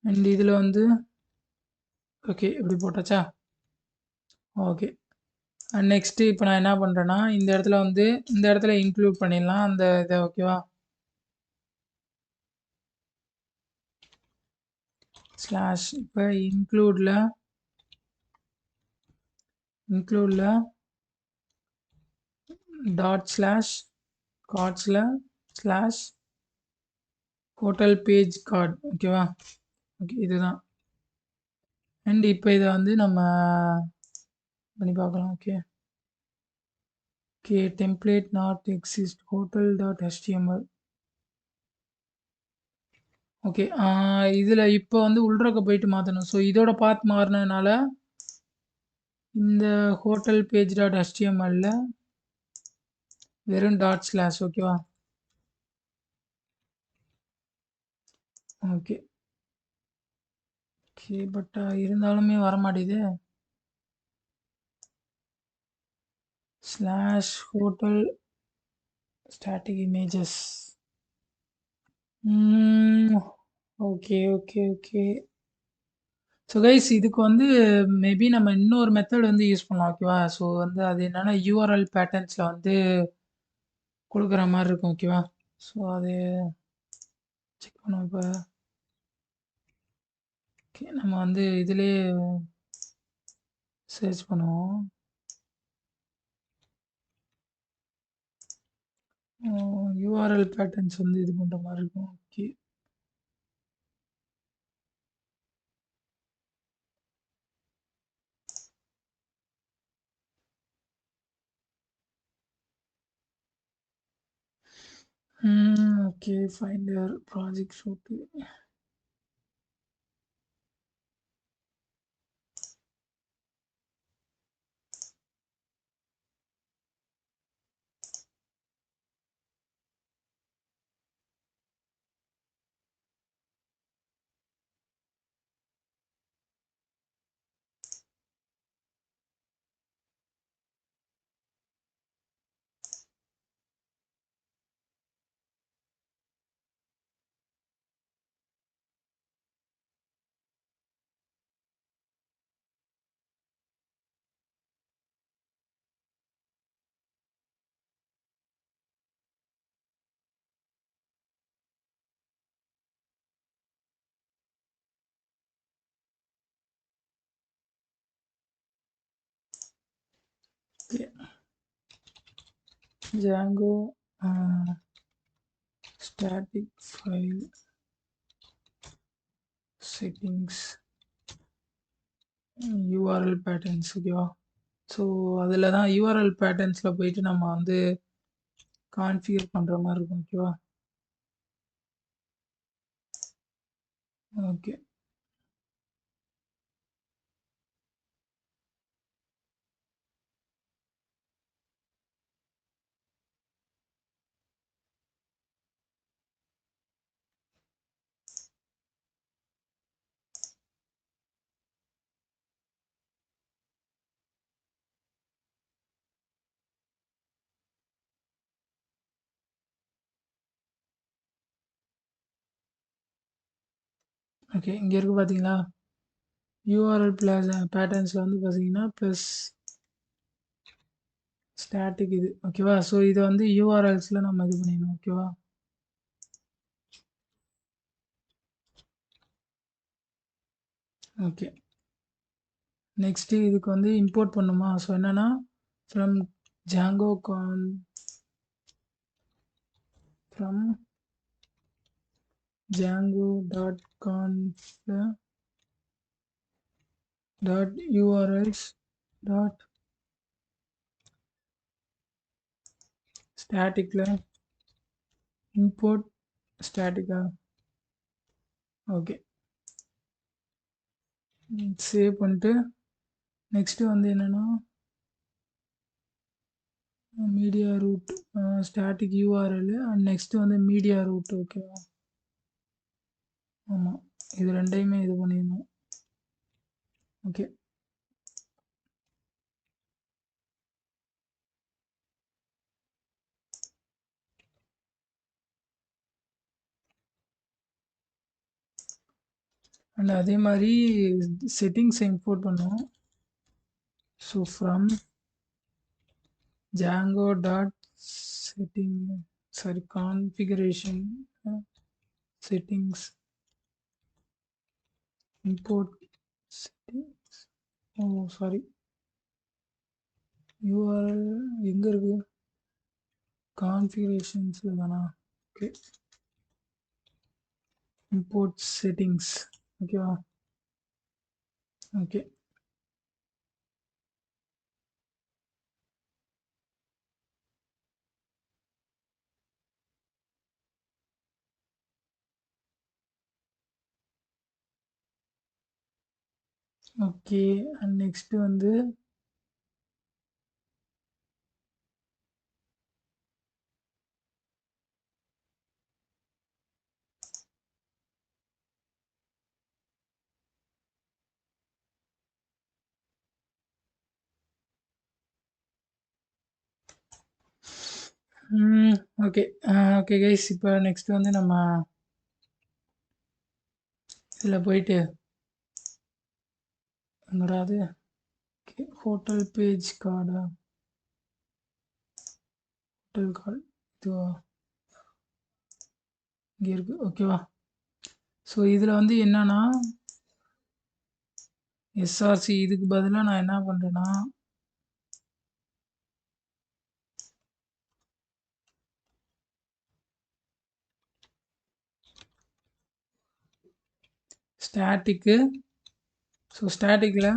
அண்ட் இதுல வந்து ஓகே இப்படி போட்டாச்சா? ஓகே. அண்ட் நெக்ஸ்ட்டு இப்ப நான் என்ன பண்றேன்னா, இந்த இடத்துல வந்து இந்த இடத்துல இன்க்ளூட் பண்ணிடலாம் அந்த இத ஓகேவா? ஸ்லாஷ் இப்ப இன்க்ளூட்ல டாட் ஸ்லாஷ் கார்ட்ஸ்ல ஸ்லாஷ் ஹோட்டல் பேஜ் கார்ட் ஓகேவா? ஓகே இதுதான். அண்ட் இப்ப இத வந்து நம்ம பண்ணி பார்க்கலாம். Okay. Okay template not exist hotel dot HTML. Okay. இதுல இப்ப வந்து உள்றக்க போயிட்டு மாத்தணும். ஸோ இதோட பாத் மாறுனதுனால, இந்த ஹோட்டல் பேஜ் டாட் HTMLல வெறும் டாட் ஸ்லாஷ் ஓகேவா? ஓகே. ஓகே. பட் இருந்தாலுமே வரமாட்டேங்குதே. Slash hotel static images. ம். Okay, okay, okay. So guys இதுக்கு வந்து மேபி நம்ம இன்னொரு மெத்தட் வந்து யூஸ் பண்ணலாம். ஓகேவா? ஸோ வந்து அது என்னன்னா URL பேட்டர்ன்ஸ்ல வந்து குடுக்குற மாரி இருக்கும். ஓகேவா? ஸோ அது செக் பண்ணுவோம் இப்ப. ஓகே. நம்ம வந்து இதிலயே சர்ச் பண்ணுவோம். URL பேட்டர்ன்ஸ் வந்து இது பண்ற மாரி இருக்கும். Okay. Okay. Finder project shoot. Okay. Django static file settings URL patterns ஓகேவா. ஸோ அதில் தான் URL பேட்டர்ன்ஸில் போயிட்டு நம்ம வந்து கான்ஃபிகர் பண்ணுற மாதிரி இருக்கும் ஓகேவா. ஓகே. ஓகே. இங்கே இருக்குது பார்த்தீங்களா, URL ப்ளஸ் பேட்டர்ன்ஸில் வந்து பார்த்தீங்கன்னா ப்ளஸ் ஸ்டாட்டிக் இது ஓகேவா. ஸோ இதை வந்து யூஆர்எல்ஸில் நம்ம இது பண்ணிடணும் ஓகேவா. ஓகே. நெக்ஸ்ட்டு இதுக்கு வந்து இம்போர்ட் பண்ணுமா. ஸோ என்னென்னா from Django from Django.conf .urls staticல இம்போர்ட் ஸ்டாட்டிக்கா. ஓகே. சேவ் பண்ணிட்டு நெக்ஸ்ட்டு வந்து என்னென்னா media root static URL and next வந்து மீடியா ரூட் ஓகேவா. ஆமாம், இது ரெண்டையுமே இது பண்ணிடணும். ஓகே. அண்ட் அதே மாதிரி செட்டிங்ஸ் இம்போர்ட் பண்ணுவோம். So from Django dot setting sorry configuration settings import settings. Oh sorry, URL எங்கே இருக்குது, கான்ஃபிகரேஷன்ஸில் தானா. ஓகே. இம்போர்ட் செட்டிங்ஸ் ஓகேவா. ஓகே. ஓகே. அண்ட் நெக்ஸ்ட்டு வந்து ஓகே. ஓகே கைஸ், இப்போ நெக்ஸ்ட் வந்து நம்ம இதில் போயிட்டு எங்கடாது ஹோட்டல் பேஜ் கார்டா, ஹோட்டல் கார்டு இதுவா, இங்கே இருக்குது ஓகேவா. ஸோ இதில் வந்து என்னன்னா எஸ்ஆர்சி இதுக்கு பதிலாக நான் என்ன பண்ணுறேன்னா ஸ்டாட்டிக்கு. ஸோ ஸ்டாட்டிக்கில்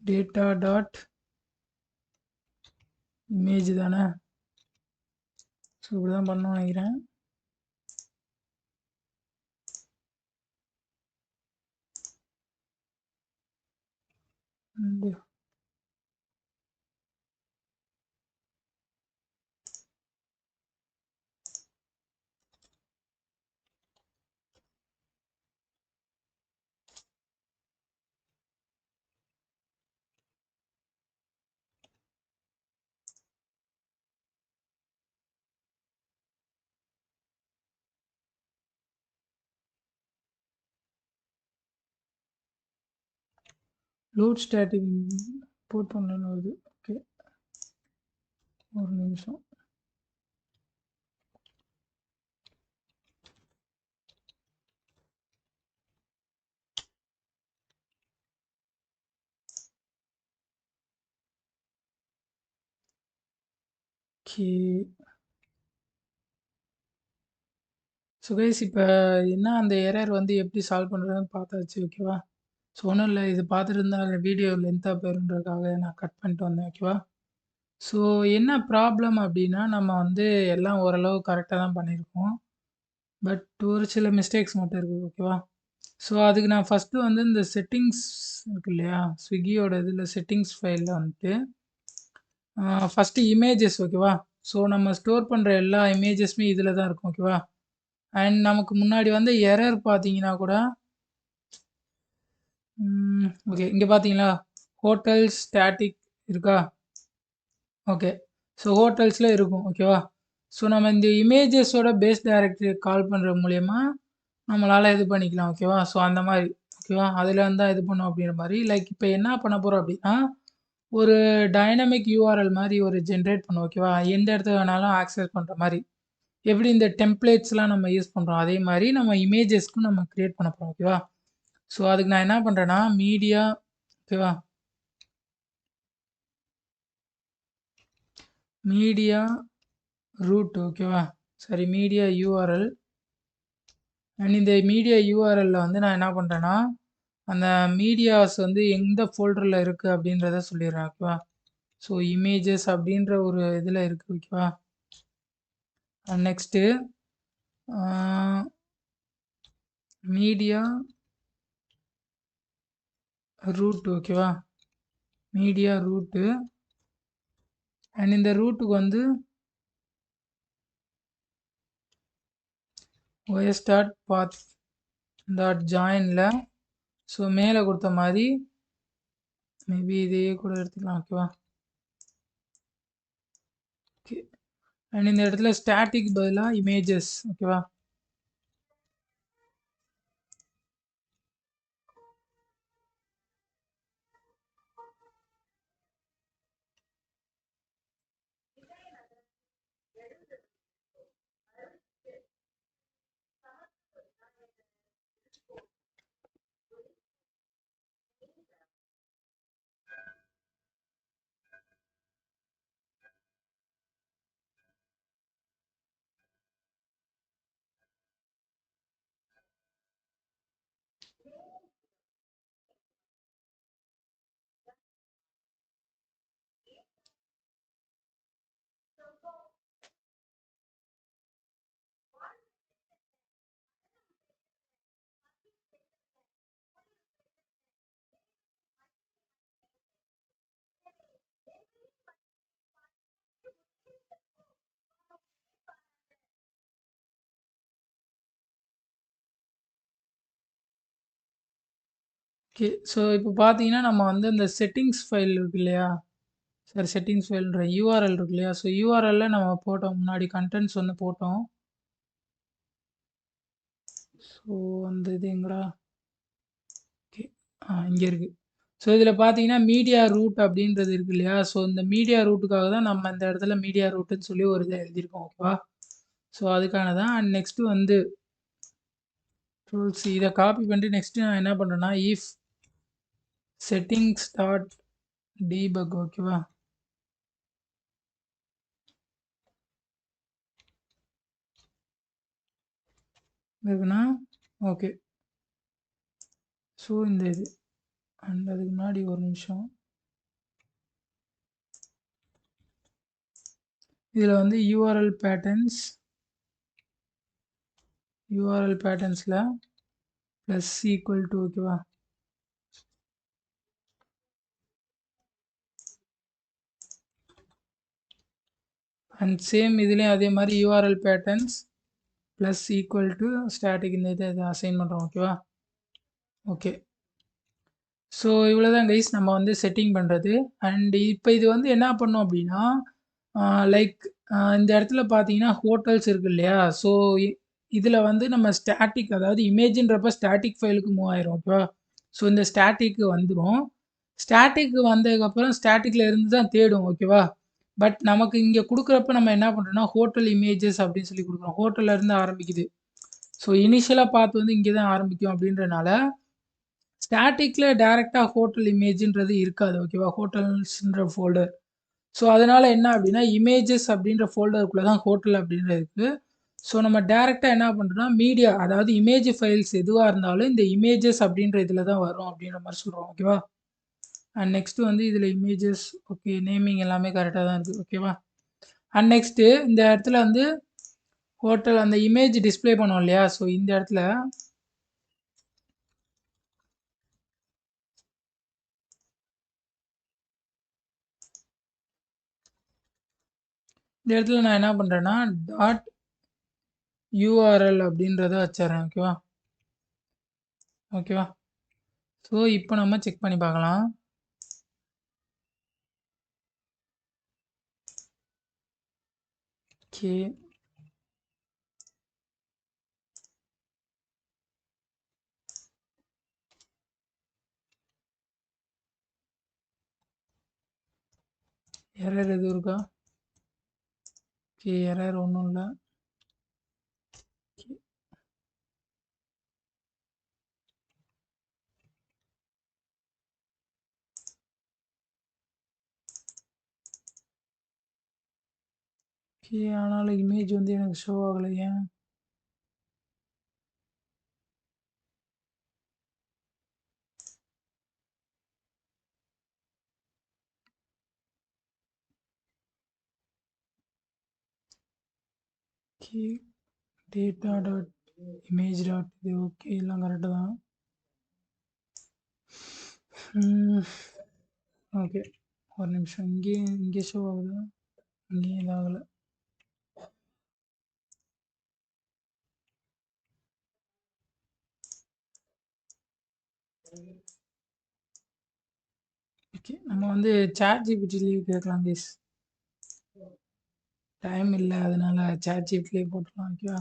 டேட்டா டாட் இமேஜ் தானே. ஸோ இப்படி தான் பண்ணணும்னு நினைக்கிறேன். லோட் ஸ்டாட்டிக் போர்ட் ஒன்றுன்னு வருது. ஓகே, ஒரு நிமிஷம். ஓகே, ஸோ கைஸ் இப்போ என்ன அந்த எரர் வந்து எப்படி சால்வ் பண்ணுறதுன்னு பார்த்தாச்சு. ஓகேவா. ஸோ ஒன்றும் இல்லை, இது பார்த்துட்டு இருந்தால் வீடியோ லென்த்தாக போயிருன்றதுக்காக நான் கட் பண்ணிட்டு வந்தேன். ஓகேவா. ஸோ என்ன ப்ராப்ளம் அப்படின்னா, நம்ம வந்து எல்லாம் ஓரளவு கரெக்டாக தான் பண்ணியிருக்கோம். பட் ஒரு சில மிஸ்டேக்ஸ் மட்டும் இருக்குது. ஓகேவா. ஸோ அதுக்கு நான் ஃபஸ்ட்டு வந்து இந்த செட்டிங்ஸ் இருக்கு இல்லையா, ஸ்விக்கியோட இதில் செட்டிங்ஸ் ஃபைலில் வந்துட்டு ஃபஸ்ட்டு இமேஜஸ். ஓகேவா. ஸோ நம்ம ஸ்டோர் பண்ணுற எல்லா இமேஜஸுமே இதில் தான் இருக்கும். ஓகேவா. அண்ட் நமக்கு முன்னாடி வந்து எரர் பார்த்தீங்கன்னா கூட ஓகே, இங்கே பார்த்தீங்களா ஹோட்டல் ஸ்டாட்டிக் இருக்கா. ஓகே, ஸோ ஹோட்டல்ஸில் இருக்கும். ஓகேவா. ஸோ நம்ம இந்த இமேஜஸோட பேஸ் டைரக்டரி கால் பண்ணுற மூலயமா நம்மளால் இது பண்ணிக்கலாம். ஓகேவா. ஸோ அந்த மாதிரி. ஓகேவா, அதில் இருந்தால் இது பண்ணும் அப்படின்ற மாதிரி. லைக் இப்போ என்ன பண்ண போகிறோம் அப்படின்னா, ஒரு டைனமிக் யூஆர்எல் மாதிரி ஒரு ஜென்ரேட் பண்ணும். ஓகேவா, எந்த இடத்துல வேணாலும் ஆக்சஸ் பண்ணுற மாதிரி. எப்படி இந்த டெம்ப்ளேட்ஸ்லாம் நம்ம யூஸ் பண்ணுறோம், அதே மாதிரி நம்ம இமேஜஸ்க்கும் நம்ம க்ரியேட் பண்ண போகிறோம். ஓகேவா. ஸோ அதுக்கு நான் என்ன பண்ணுறேன்னா மீடியா. ஓகேவா, மீடியா ரூட். ஓகேவா, சரி, மீடியா யூஆர்எல். அண்ட் இந்த மீடியா யூஆர்எல்ல வந்து நான் என்ன பண்ணுறேன்னா அந்த மீடியாஸ் வந்து எந்த ஃபோல்டரில் இருக்குது அப்படின்றத சொல்லிடுறேன். ஓகேவா. ஸோ இமேஜஸ் அப்படின்ற ஒரு இதில் இருக்குது. ஓகேவா. Next media root. ஓகேவா, மீடியா ரூட்டு. அண்ட் இந்த ரூட்டுக்கு வந்து os டாட் பாத் டாட் ஜாயினில் ஸோ மேலே கொடுத்த மாதிரி மேபி இதையே கூட எடுத்துக்கலாம். ஓகேவா. ஓகே, அண்ட் இந்த இடத்துல ஸ்டாட்டிக் பதிலாக இமேஜஸ். ஓகேவா. ஓகே, ஸோ இப்போ பார்த்தீங்கன்னா நம்ம வந்து இந்த செட்டிங்ஸ் ஃபைல் இருக்கு இல்லையா, சரி, செட்டிங்ஸ் ஃபைல்ன்ற யூஆர்எல் இருக்கு இல்லையா. ஸோ யூஆர்எல்ல நம்ம போட்டோம், முன்னாடி கண்டென்ட்ஸ் வந்து போட்டோம். ஸோ அந்த இது எங்கடா, ஓகே, இங்கே இருக்குது. ஸோ இதில் பார்த்தீங்கன்னா மீடியா ரூட் அப்படின்றது இருக்கு இல்லையா. ஸோ இந்த மீடியா ரூட்டுக்காக தான் நம்ம இந்த இடத்துல மீடியா ரூட்டுன்னு சொல்லி ஒரு இதை எழுதியிருக்கோம். ஓகேவா. ஸோ அதுக்கான தான். அண்ட் நெக்ஸ்ட்டு வந்து ரூல்ஸ் இதை காப்பி பண்ணிட்டு நெக்ஸ்ட்டு நான் என்ன பண்ணுறேன்னா இஃப் செட்டிங்ஸ் டாட் டீபக். ஓகேவா. இருக்குன்னா ஓகே. ஸோ இந்த இது அண்ட் அதுக்கு முன்னாடி ஒரு நிமிஷம். இதில் வந்து யூஆர்எல் பேட்டர்ன்ஸில் ப்ளஸ் ஈக்குவல் டு ஓகேவா. அண்ட் சேம் இதுலேயும் அதே மாதிரி URL patterns plus equal to static இந்த இதை அசைன் பண்ணுறோம் ஓகேவா. ஓகே, ஸோ இவ்வளோ தான் கைஸ் நம்ம வந்து செட்டிங் பண்ணுறது. அண்ட் இப்போ இது வந்து என்ன பண்ணோம் அப்படின்னா லைக் இந்த இடத்துல பார்த்தீங்கன்னா ஹோட்டல்ஸ் இருக்கு இல்லையா. ஸோ இதில் வந்து நம்ம ஸ்டாட்டிக் அதாவது இமேஜின்றப்ப ஸ்டாட்டிக் ஃபைலுக்கு மூவ் ஆயிரும் ஓகேவா. ஸோ இந்த ஸ்டாட்டிக்கு வந்துடும். ஸ்டாட்டிக்கு வந்ததுக்கப்புறம் ஸ்டாட்டிக்கில் இருந்து தான் தேடும் ஓகேவா. பட் நமக்கு இங்கே கொடுக்குறப்ப நம்ம என்ன பண்ணுறோம்னா ஹோட்டல் இமேஜஸ் அப்படின்னு சொல்லி கொடுக்குறோம். ஹோட்டல்ல இருந்து ஆரம்பிக்குது. ஸோ இனிஷியலாக பார்த்து வந்து இங்கே தான் ஆரம்பிக்கும் அப்படின்றனால ஸ்டாட்டிக்கில் டைரெக்டாக ஹோட்டல் இமேஜ்ன்றது இருக்காது ஓகேவா. ஹோட்டல்ஸ்ன்ற ஃபோல்டர். ஸோ அதனால் என்ன அப்படின்னா இமேஜஸ் அப்படின்ற ஃபோல்டருக்குள்ளே தான் ஹோட்டல் அப்படின்றது இருக்குது. ஸோ நம்ம டேரெக்டாக என்ன பண்ணுறோம்னா மீடியா அதாவது இமேஜ் ஃபைல்ஸ் எதுவாக இருந்தாலும் இந்த இமேஜஸ் அப்படின்ற இதில் தான் வரும் அப்படின்ற மாதிரி சொல்கிறோம் ஓகேவா. அண்ட் நெக்ஸ்ட்டு வந்து இதில் இமேஜஸ் ஓகே நேமிங் எல்லாமே கரெக்டாக தான் இருக்குது ஓகேவா. அண்ட் நெக்ஸ்ட்டு இந்த இடத்துல வந்து ஹோட்டல் அந்த இமேஜ் டிஸ்பிளே பண்ணோம் இல்லையா. ஸோ இந்த இடத்துல நான் என்ன பண்ணுறேன்னா டாட் யூஆர்எல் அப்படின்றத வச்சிடறேன் ஓகேவா. ஓகேவா, ஸோ இப்போ நம்ம செக் பண்ணி பார்க்கலாம். ஓகே, எரர் எதுவும் இருக்கா? ஓகே, எரர் ஒன்றும் இல்லை. ஓகே, ஆனாலும் இமேஜ் வந்து எனக்கு ஷோ ஆகலை ஏன்? Okay, data dot image dot இது ஓகே எல்லாம் கரெக்டு தான். ஓகே, ஒரு நிமிஷம் இங்கே ஷோ ஆகுது, இங்கேயும் இதாகலை. ஓகே, நம்ம வந்து சாட் ஜிபிடிலேயே கேட்கலாம் கேஸ். டைம் இல்லை அதனால சாட் ஜிபிடிலேயே போட்டுக்கலாம் ஓகேவா.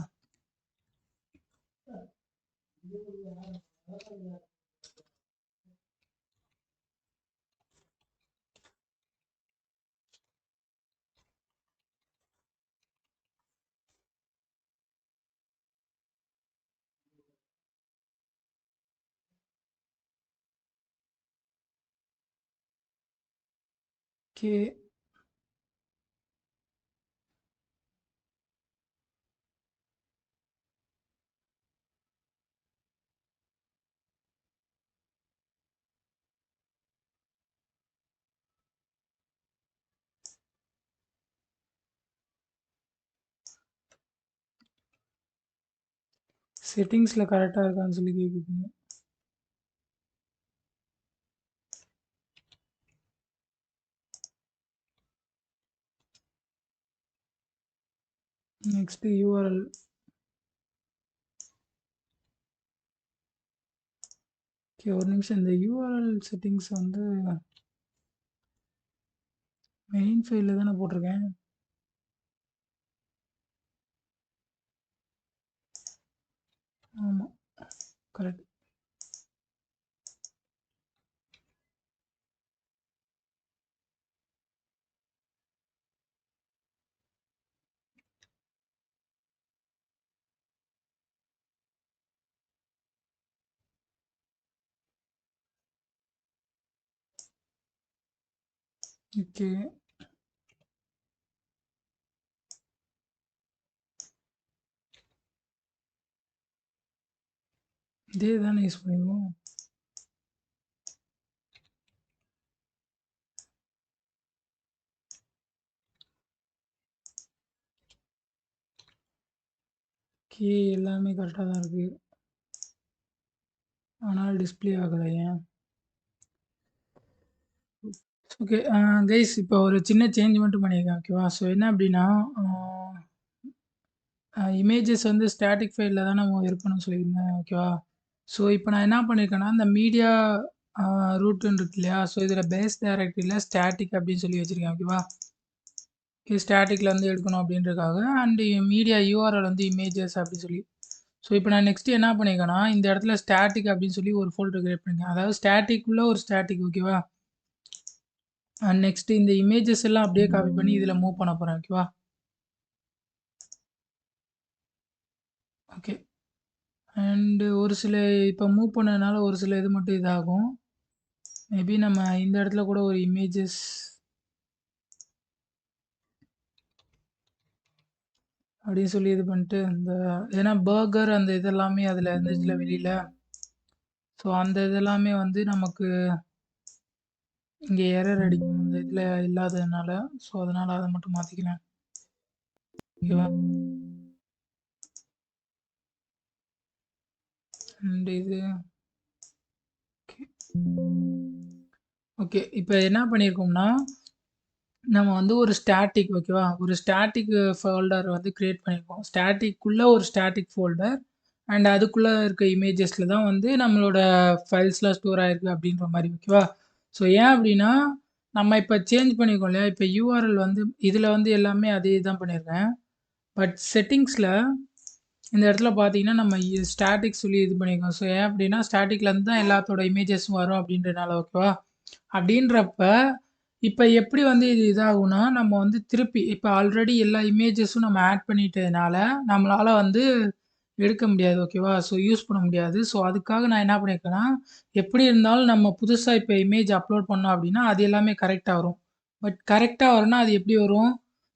ஓகே, செட்டிங்ஸில் கரெக்டாக இருக்கான்னு சொல்லி கேட்குது. Next URL. ஓகே, ஒரு நிமிஷம் இந்த யூஆர்எல் செட்டிங்ஸ் வந்து மெயின் ஃபைலில் தானே போட்டிருக்கேன். ஆமாம், கரெக்ட். ஓகே, இதே தானே யூஸ் பண்ணிடுவோம். ஓகே. எல்லாமே கரெக்ட்டா தான் இருக்கு. ஆனால் டிஸ்ப்ளே ஆகல ஏன்? ஓகே. கைஸ் இப்போ ஒரு சின்ன சேஞ்ச் மட்டும் பண்ணியிருக்கேன். ஓகேவா? ஸோ என்ன அப்டின்னா, ஆ இமேஜஸ் வந்து ஸ்டாட்டிக் ஃபைல்ல தான் நம்ம இருக்கணும்னு சொல்லியிருந்தேன். ஓகேவா? ஸோ இப்போ நான் என்ன பண்ணியிருக்கேன்னா, இந்த மீடியா ஆ ரூட்டுன்னு இருக்கு இல்லையா? ஸோ இதில பேஸ் டைரக்டரில ஸ்டாட்டிக் அப்டின்னு சொல்லி வச்சிருக்கேன். ஓகேவா? ஸ்டாட்டிக்ல இருந்து எடுக்கணும் அப்டின்றதுக்காக அண்ட் மீடியா யூஆர்எல் வந்து இமேஜஸ் அப்டின்னு சொல்லி. ஸோ இப்போ நான் நெக்ஸ்ட்டு என்ன பண்ணியிருக்கேன்னா, இந்த இடத்துல ஸ்டாட்டிக் அப்டின்னு சொல்லி ஒரு ஃபோல்டர் கிரியேட் பண்ணியிருக்கேன். அதாவது ஸ்டாட்டிக்குள்ள ஒரு ஸ்டாட்டிக் ஓகேவா? அண்ட் நெக்ஸ்ட்டு இந்த இமேஜஸ் எல்லாம் அப்படியே காப்பி பண்ணி இதில மூவ் பண்ண போறேன். ஓகேவா? ஓகே. அண்ட் ஒரு சில இப்போ மூவ் பண்ணதுனால ஒரு சில இது மட்டும் இதாகும். மேபி நம்ம இந்த இடத்துல கூட ஒரு இமேஜஸ் அப்படின்னு சொல்லி இது பண்ணிட்டு இந்த ஏன்னா பர்கர் அந்த இதெல்லாமே அதில் இருந்துச்சுல வெளியில. ஸோ அந்த இதெல்லாமே வந்து நமக்கு இங்கே எரர் அடிக்கும் அந்த இதில் இல்லாததுனால. ஸோ அதனால அதை மட்டும் மாற்றிக்கிறேன். ஓகேவா? அண்ட் இது ஓகே. ஓகே. இப்போ என்ன பண்ணியிருக்கோம்னா, நம்ம வந்து ஒரு ஸ்டாட்டிக் ஓகேவா? ஒரு ஸ்டாட்டிக் ஃபோல்டர் வந்து கிரியேட் பண்ணியிருக்கோம். ஸ்டாட்டிக்குள்ள ஒரு ஸ்டாட்டிக் ஃபோல்டர் அண்ட் அதுக்குள்ள இருக்க இமேஜஸ்ல தான் வந்து நம்மளோட ஃபைல்ஸ்லாம் ஸ்டோர் ஆயிருக்கு அப்படின்ற மாரி ஓகேவா? ஸோ ஏன் அப்படின்னா, நம்ம இப்ப சேஞ்ச் பண்ணியிருக்கோம் இல்லையா? இப்ப யூஆர்எல் வந்து இதுல வந்து எல்லாமே அதே தான் பண்ணியிருக்கேன். பட் செட்டிங்ஸ்ல இந்த இடத்துல பார்த்தீங்கன்னா, நம்ம ஸ்டாட்டிக் சொல்லி இது பண்ணியிருக்கோம். ஸோ ஏன் அப்படின்னா, ஸ்டாட்டிக்லேருந்து தான் எல்லாத்தோட இமேஜஸும் வரும் அப்படின்றனால ஓகேவா? அப்படின்றப்ப, இப்ப எப்படி வந்து இது இதாகும்னா, நம்ம வந்து திருப்பி இப்ப ஆல்ரெடி எல்லா இமேஜஸும் நம்ம ஆட் பண்ணிட்டதுனால, நம்மளால வந்து எடுக்க முடியாது ஓகேவா? ஸோ யூஸ் பண்ண முடியாது. ஸோ அதுக்காக நான் என்ன பண்ணியிருக்கேன்னா, எப்படி இருந்தாலும் நம்ம புதுசா இப்ப இமேஜ் அப்லோட் பண்ணோம் அப்படின்னா, அது எல்லாமே கரெக்ட்டா வரும். பட் கரெக்ட்டா வரும்னா, அது எப்படி வரும்?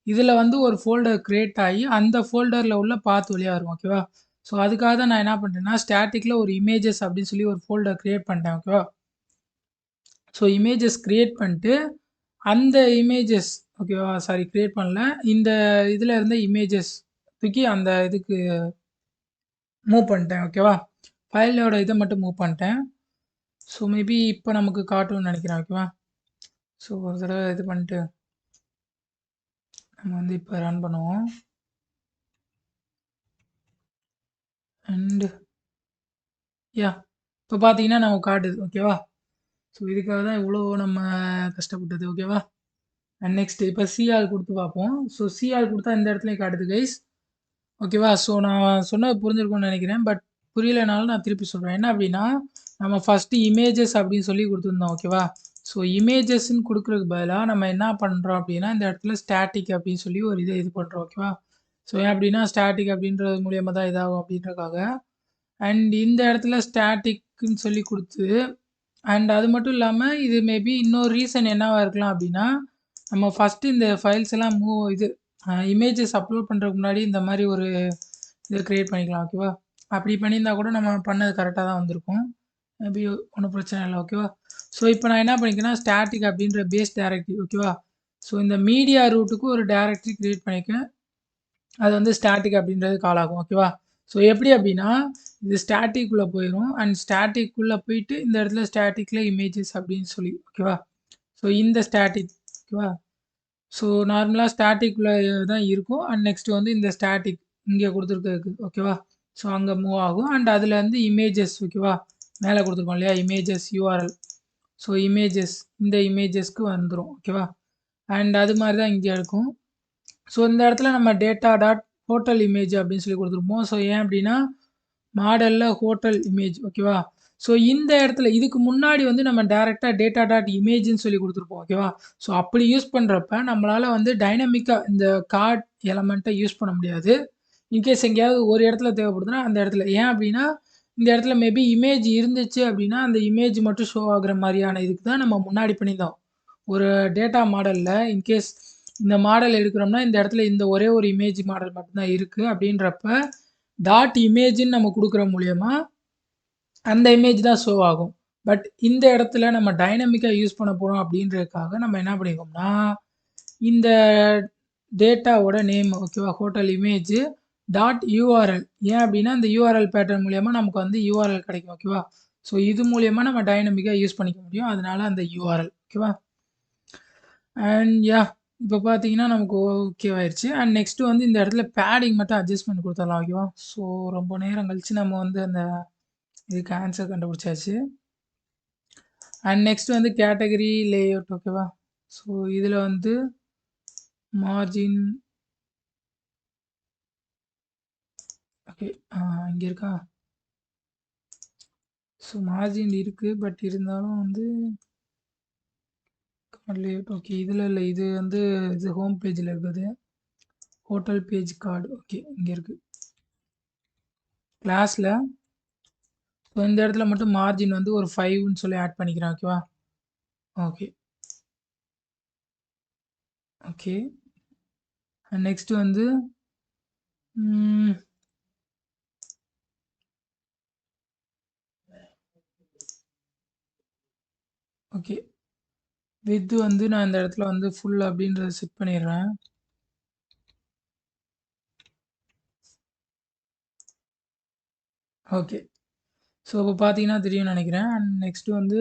இதுல வந்து ஒரு ஃபோல்டர் கிரியேட் ஆயி, அந்த ஃபோல்டர்ல உள்ள பாத் வழியா வரும். ஓகேவா? ஸோ அதுக்காக தான் நான் என்ன பண்ட்டேன்னா, ஸ்டாட்டிக்ல ஒரு இமேஜஸ் அப்படின்னு சொல்லி ஒரு ஃபோல்டர் கிரியேட் பண்ணிட்டேன். ஓகேவா? ஸோ இமேஜஸ் கிரியேட் பண்ணிட்டு, அந்த இமேஜஸ் ஓகேவா? சாரி கிரியேட் பண்ணல. இந்த இதுல இருந்த இமேஜஸ் தூக்கி அந்த இதுக்கு மூவ் பண்ணிட்டேன். ஓகேவா? ஃபைலோட இத மட்டும் மூவ் பண்ணிட்டேன். ஸோ மேபி இப்ப நமக்கு காட்டும்னு நெனைக்கிறேன். ஓகேவா? ஸோ ஒரு தடவ இது பண்ணிட்டு, நம்ம வந்து இப்ப ரன் பண்ணுவோம். And yeah! இப்ப பார்த்தீங்கன்னா, நமக்கு காட்டுது. ஓகேவா? ஸோ இதுக்காக தான் இவ்வளோ நம்ம கஷ்டப்பட்டது. ஓகேவா? அண்ட் நெக்ஸ்ட் இப்ப சிஆல் குடுத்து பார்ப்போம். ஸோ சிஆல் குடுத்தா இந்த இடத்துலயும் காட்டுது கைஸ். ஓகேவா? ஸோ நான் சொன்னது புரிஞ்சிருக்கும்னு நெனைக்கிறேன். பட் புரியலனாலும் நான் திருப்பி சொல்றேன். என்ன அப்டின்னா, நம்ம ஃபர்ஸ்ட்டு இமேஜஸ் அப்டின்னு சொல்லி குடுத்துருந்தோம். ஓகேவா? ஸோ இமேஜஸ்ன்னு குடுக்குறதுக்கு பதிலா நம்ம என்ன பண்றோம் அப்டின்னா, இந்த இடத்துல ஸ்டாட்டிக் அப்டின்னு சொல்லி ஒரு இது பண்றோம். ஓகேவா? ஸோ ஏன் அப்டின்னா, ஸ்டாட்டிக் அப்டின்றது மூலியமா தான் இதாகும் அப்டின்றதுக்காக. அண்ட் இந்த இடத்துல ஸ்டாட்டிக்ன்னு சொல்லி குடுத்து அண்ட் அது மட்டும் இல்லாம, இது மேபி இன்னொரு ரீசன் என்னவா இருக்கலாம் அப்டின்னா, நம்ம ஃபர்ஸ்ட்டு இந்த ஃபைல்ஸ் எல்லாம் இமேஜஸ் அப்லோட் பண்றதுக்கு முன்னாடி இந்த மாரி ஒரு இத கிரியேட் பண்ணிக்கலாம். ஓகேவா? அப்படி பண்ணியிருந்தா கூட நம்ம பண்ணது கரெக்ட்டா தான் வந்திருக்கும். மேபி ஒண்ணும் பிரச்சனை இல்ல. ஓகேவா? ஸோ இப்போ நான் என்ன பண்ணியிருக்கேன்னா, ஸ்டாட்டிக் அப்படின்ற பேஸ் டைரக்டரி ஓகேவா? ஸோ இந்த மீடியா ரூட்டுக்கு ஒரு டைரக்டரி கிரியேட் பண்ணியிருக்கேன். அது வந்து ஸ்டாட்டிக் அப்படின்றது கால் ஆகும். ஓகேவா? ஸோ எப்படி அப்படின்னா, இது ஸ்டாட்டிக் உள்ள போயிரும். அண்ட் ஸ்டாட்டிக் உள்ள போயிட்டு இந்த இடத்துல ஸ்டாட்டிக்ல இமேஜஸ் அப்படின்னு சொல்லி ஓகேவா? ஸோ இந்த ஸ்டாட்டிக் ஓகேவா? ஸோ நார்மலா ஸ்டாட்டிக்குள்ள தான் இருக்கும். அண்ட் நெக்ஸ்ட் வந்து இந்த ஸ்டாட்டிக் இங்க குடுத்துருக்கிறதுக்கு ஓகேவா? ஸோ அங்க மூவ் ஆகும். அண்ட் அதுல வந்து இமேஜஸ் ஓகேவா? மேல குடுத்துருக்கோம் இல்லையா? Images URL. ஸோ இமேஜஸ் இந்த இமேஜஸ்க்கு வந்துரும். ஓகேவா? அண்ட் அது மாரி தான் இங்க இருக்கும். ஸோ இந்த இடத்துல நம்ம டேட்டா டாட் ஹோட்டல் இமேஜ் அப்படின்னு சொல்லி குடுத்துருப்போம். ஸோ ஏன் அப்படின்னா, மாடல்ல ஹோட்டல் இமேஜ் ஓகேவா? ஸோ இந்த இடத்துல இதுக்கு முன்னாடி வந்து நம்ம டைரக்ட்டா டேட்டா டாட் இமேஜ்ன்னு சொல்லி குடுத்துருப்போம். ஓகேவா? ஸோ அப்படி யூஸ் பண்றப்ப நம்மளால வந்து டைனமிக்கா இந்த கார்ட் எலமெண்ட்ட யூஸ் பண்ண முடியாது. இன்கேஸ் எங்கேயாவது ஒரு இடத்துல தேவைப்படுதுன்னா, அந்த இடத்துல. ஏன் அப்படின்னா, இந்த இடத்துல மேபி இமேஜ் இருந்துச்சு அப்படின்னா, அந்த இமேஜ் மட்டும் ஷோ ஆகுற மாரியான இதுக்கு தான் நம்ம முன்னாடி பண்ணியிருந்தோம். ஒரு டேட்டா மாடல்ல இன்கேஸ் இந்த மாடல் எடுக்கிறோம்னா, இந்த இடத்துல இந்த ஒரே ஒரு இமேஜ் மாடல் மட்டும் தான் இருக்கு அப்படின்றப்ப, டாட் இமேஜ்ன்னு நம்ம குடுக்குற மூலியமா, அந்த இமேஜ் தான் ஷோ ஆகும். பட் இந்த இடத்துல நம்ம டைனமிக்கா யூஸ் பண்ண போறோம் அப்படின்றதுக்காக நம்ம என்ன பண்ணியிருக்கோம்னா, இந்த டேட்டாவோட நேம் ஓகேவா? Hotel image dot URL. ஏன் அப்படின்னா, இந்த யூஆர்எல் பேட்டர்ன் மூலியமா நமக்கு வந்து யூஆர்எல் கிடைக்கும். ஓகேவா? ஸோ இது மூலியமா நம்ம டைனமிக்கா யூஸ் பண்ணிக்க முடியும். அதனால அந்த யூஆர்எல். ஓகேவா? அண்ட் இப்போ பார்த்தீங்கன்னா, நமக்கு ஓகேவாயிருச்சு. அண்ட் நெக்ஸ்ட் வந்து இந்த இடத்துல பேடிங் மட்டும் அட்ஜஸ்ட்மென்ட் குடுத்துரலாம். ஓகேவா? ஸோ ரொம்ப நேரம் கழிச்சு நம்ம வந்து அந்த இதுக்கு ஆன்சர் கண்டுபிடிச்சாச்சு. அண்ட் நெக்ஸ்ட் வந்து கேட்டகரி லேஅவுட். ஓகேவா? ஸோ இதுல வந்து மார்ஜின் ஓகே. இங்க இருக்கா? ஸோ மார்ஜின் இருக்கு. பட் இருந்தாலும் வந்து கார்ட் லேஅவுட் ஓகே. இதுல இல்ல. இது வந்து இது ஹோம் பேஜ்ல இருக்குது. Hotel page card. ஓகே. இங்க இருக்கு. கிளாஸ்ல ஸோ இந்த இடத்துல மட்டும் மார்ஜின் வந்து ஒரு 5ன்னு சொல்லி ஆட் பண்ணிக்கிறேன். ஓகேவா? ஓகே. ஓகே. நெக்ஸ்ட் வந்து ம், ஓகே. வித் வந்து நான் இந்த இடத்துல வந்து ஃபுல் அப்படின்றத செட் பண்ணிடுறேன். ஓகே. ஸோ இப்போ பார்த்தீங்கன்னா தெரியும்னு நினைக்கிறேன். அண்ட் நெக்ஸ்ட் வந்து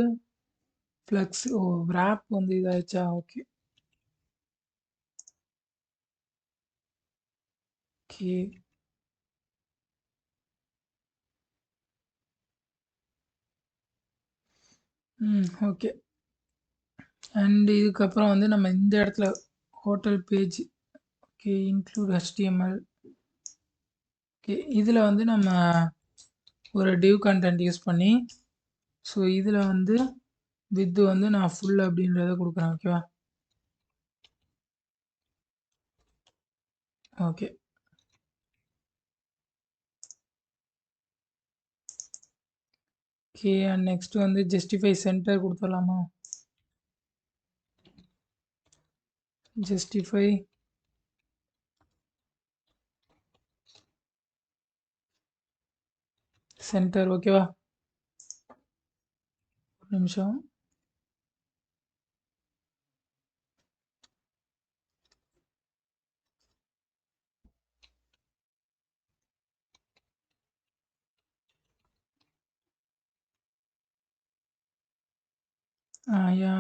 ஃப்ளெக்ஸ் wrap வந்து இதாயிடுச்சா? ஓகே. ஓகே. ஓகே. அண்ட் இதுக்கப்புறம் வந்து நம்ம இந்த இடத்துல hotel page okay include HTML okay. இதில் வந்து நம்ம ஒரு டிவ் கண்டென்ட் யூஸ் பண்ணி ஸோ இதில் வந்து வித் வந்து நான் ஃபுல் அப்படின்றத கொடுக்குறேன். ஓகேவா? ஓகே. ஓகே. அண்ட் நெக்ஸ்ட் வந்து ஜஸ்டிஃபை சென்டர் கொடுத்துடலாமா? Justify centre. ஓகேவா? ஒரு நிமிஷம்.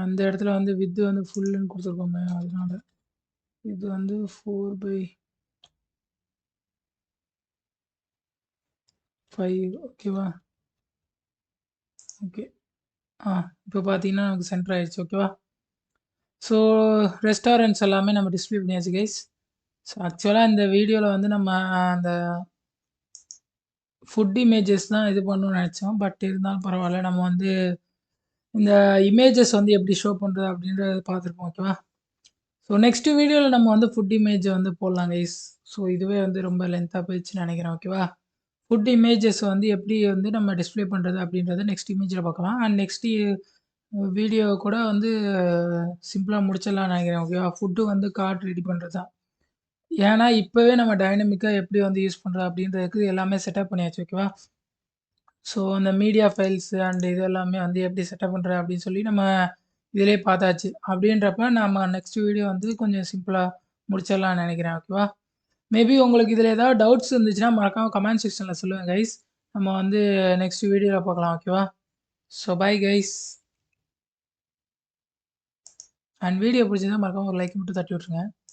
அந்த இடத்துல வந்து வித் வந்து ஃபுல்லுன்னு கொடுத்துருக்கோமே, அதனால இது வந்து 4/5. ஓகேவா? ஓகே. இப்போ பார்த்தீங்கன்னா நமக்கு சென்டர் ஆயிடுச்சு. ஓகேவா? ஸோ ரெஸ்டாரண்ட்ஸ் எல்லாமே நம்ம டிஸ்ப்ளே பண்ணியாச்சு கைஸ். ஸோ ஆக்சுவலாக இந்த வீடியோவில் வந்து நம்ம அந்த ஃபுட் இமேஜஸ் தான் இது பண்ணணும்னு நினச்சோம். பட் இருந்தாலும் பரவாயில்ல. நம்ம வந்து இந்த இமேஜஸ் வந்து எப்படி ஷோ பண்ணுறது அப்படின்றத பார்த்துருப்போம். ஓகேவா? ஸோ நெக்ஸ்ட் வீடியோவில் நம்ம வந்து ஃபுட் இமேஜ் வந்து போடலாம் கைஸ். ஸோ இதுவே வந்து ரொம்ப லென்த்தாக போயிடுச்சுன்னு நினைக்கிறேன். ஓகேவா? ஃபுட் இமேஜஸ் வந்து எப்படி வந்து நம்ம டிஸ்ப்ளே பண்ணுறது அப்படின்றத நெக்ஸ்ட் இமேஜில் பார்க்கலாம். அண்ட் நெக்ஸ்ட் வீடியோ கூட வந்து சிம்பிளாக முடிச்சிடலாம்னு நினைக்கிறேன். ஓகேவா? ஃபுட்டு வந்து கார்ட் ரெடி பண்ணுறது தான். ஏன்னா இப்போவே நம்ம டைனமிக்காக எப்படி வந்து யூஸ் பண்ணுறது அப்படின்றதுக்கு எல்லாமே செட்டப் பண்ணியாச்சு. ஓகேவா? ஸோ அந்த மீடியா ஃபைல்ஸ் அண்ட் இது எல்லாமே வந்து எப்படி செட்டப் பண்ணுறது அப்படின்னு சொல்லி நம்ம இதிலே பார்த்தாச்சு. அப்படின்றப்ப நம்ம நெக்ஸ்ட் வீடியோ வந்து கொஞ்சம் சிம்பிளாக முடிச்சிடலாம்னு நினைக்கிறேன். ஓகேவா? மேபி உங்களுக்கு இதில் ஏதாவது டவுட்ஸ் இருந்துச்சுன்னா மறக்காம கமெண்ட் செக்ஷனில் சொல்லுங்கள் கைஸ். நம்ம வந்து நெக்ஸ்ட் வீடியோவில் பார்க்கலாம். ஓகேவா? So bye guys. And video பிடிச்சிருந்தா மறக்காம ஒரு லைக் மட்டும் தட்டி விட்ருங்க.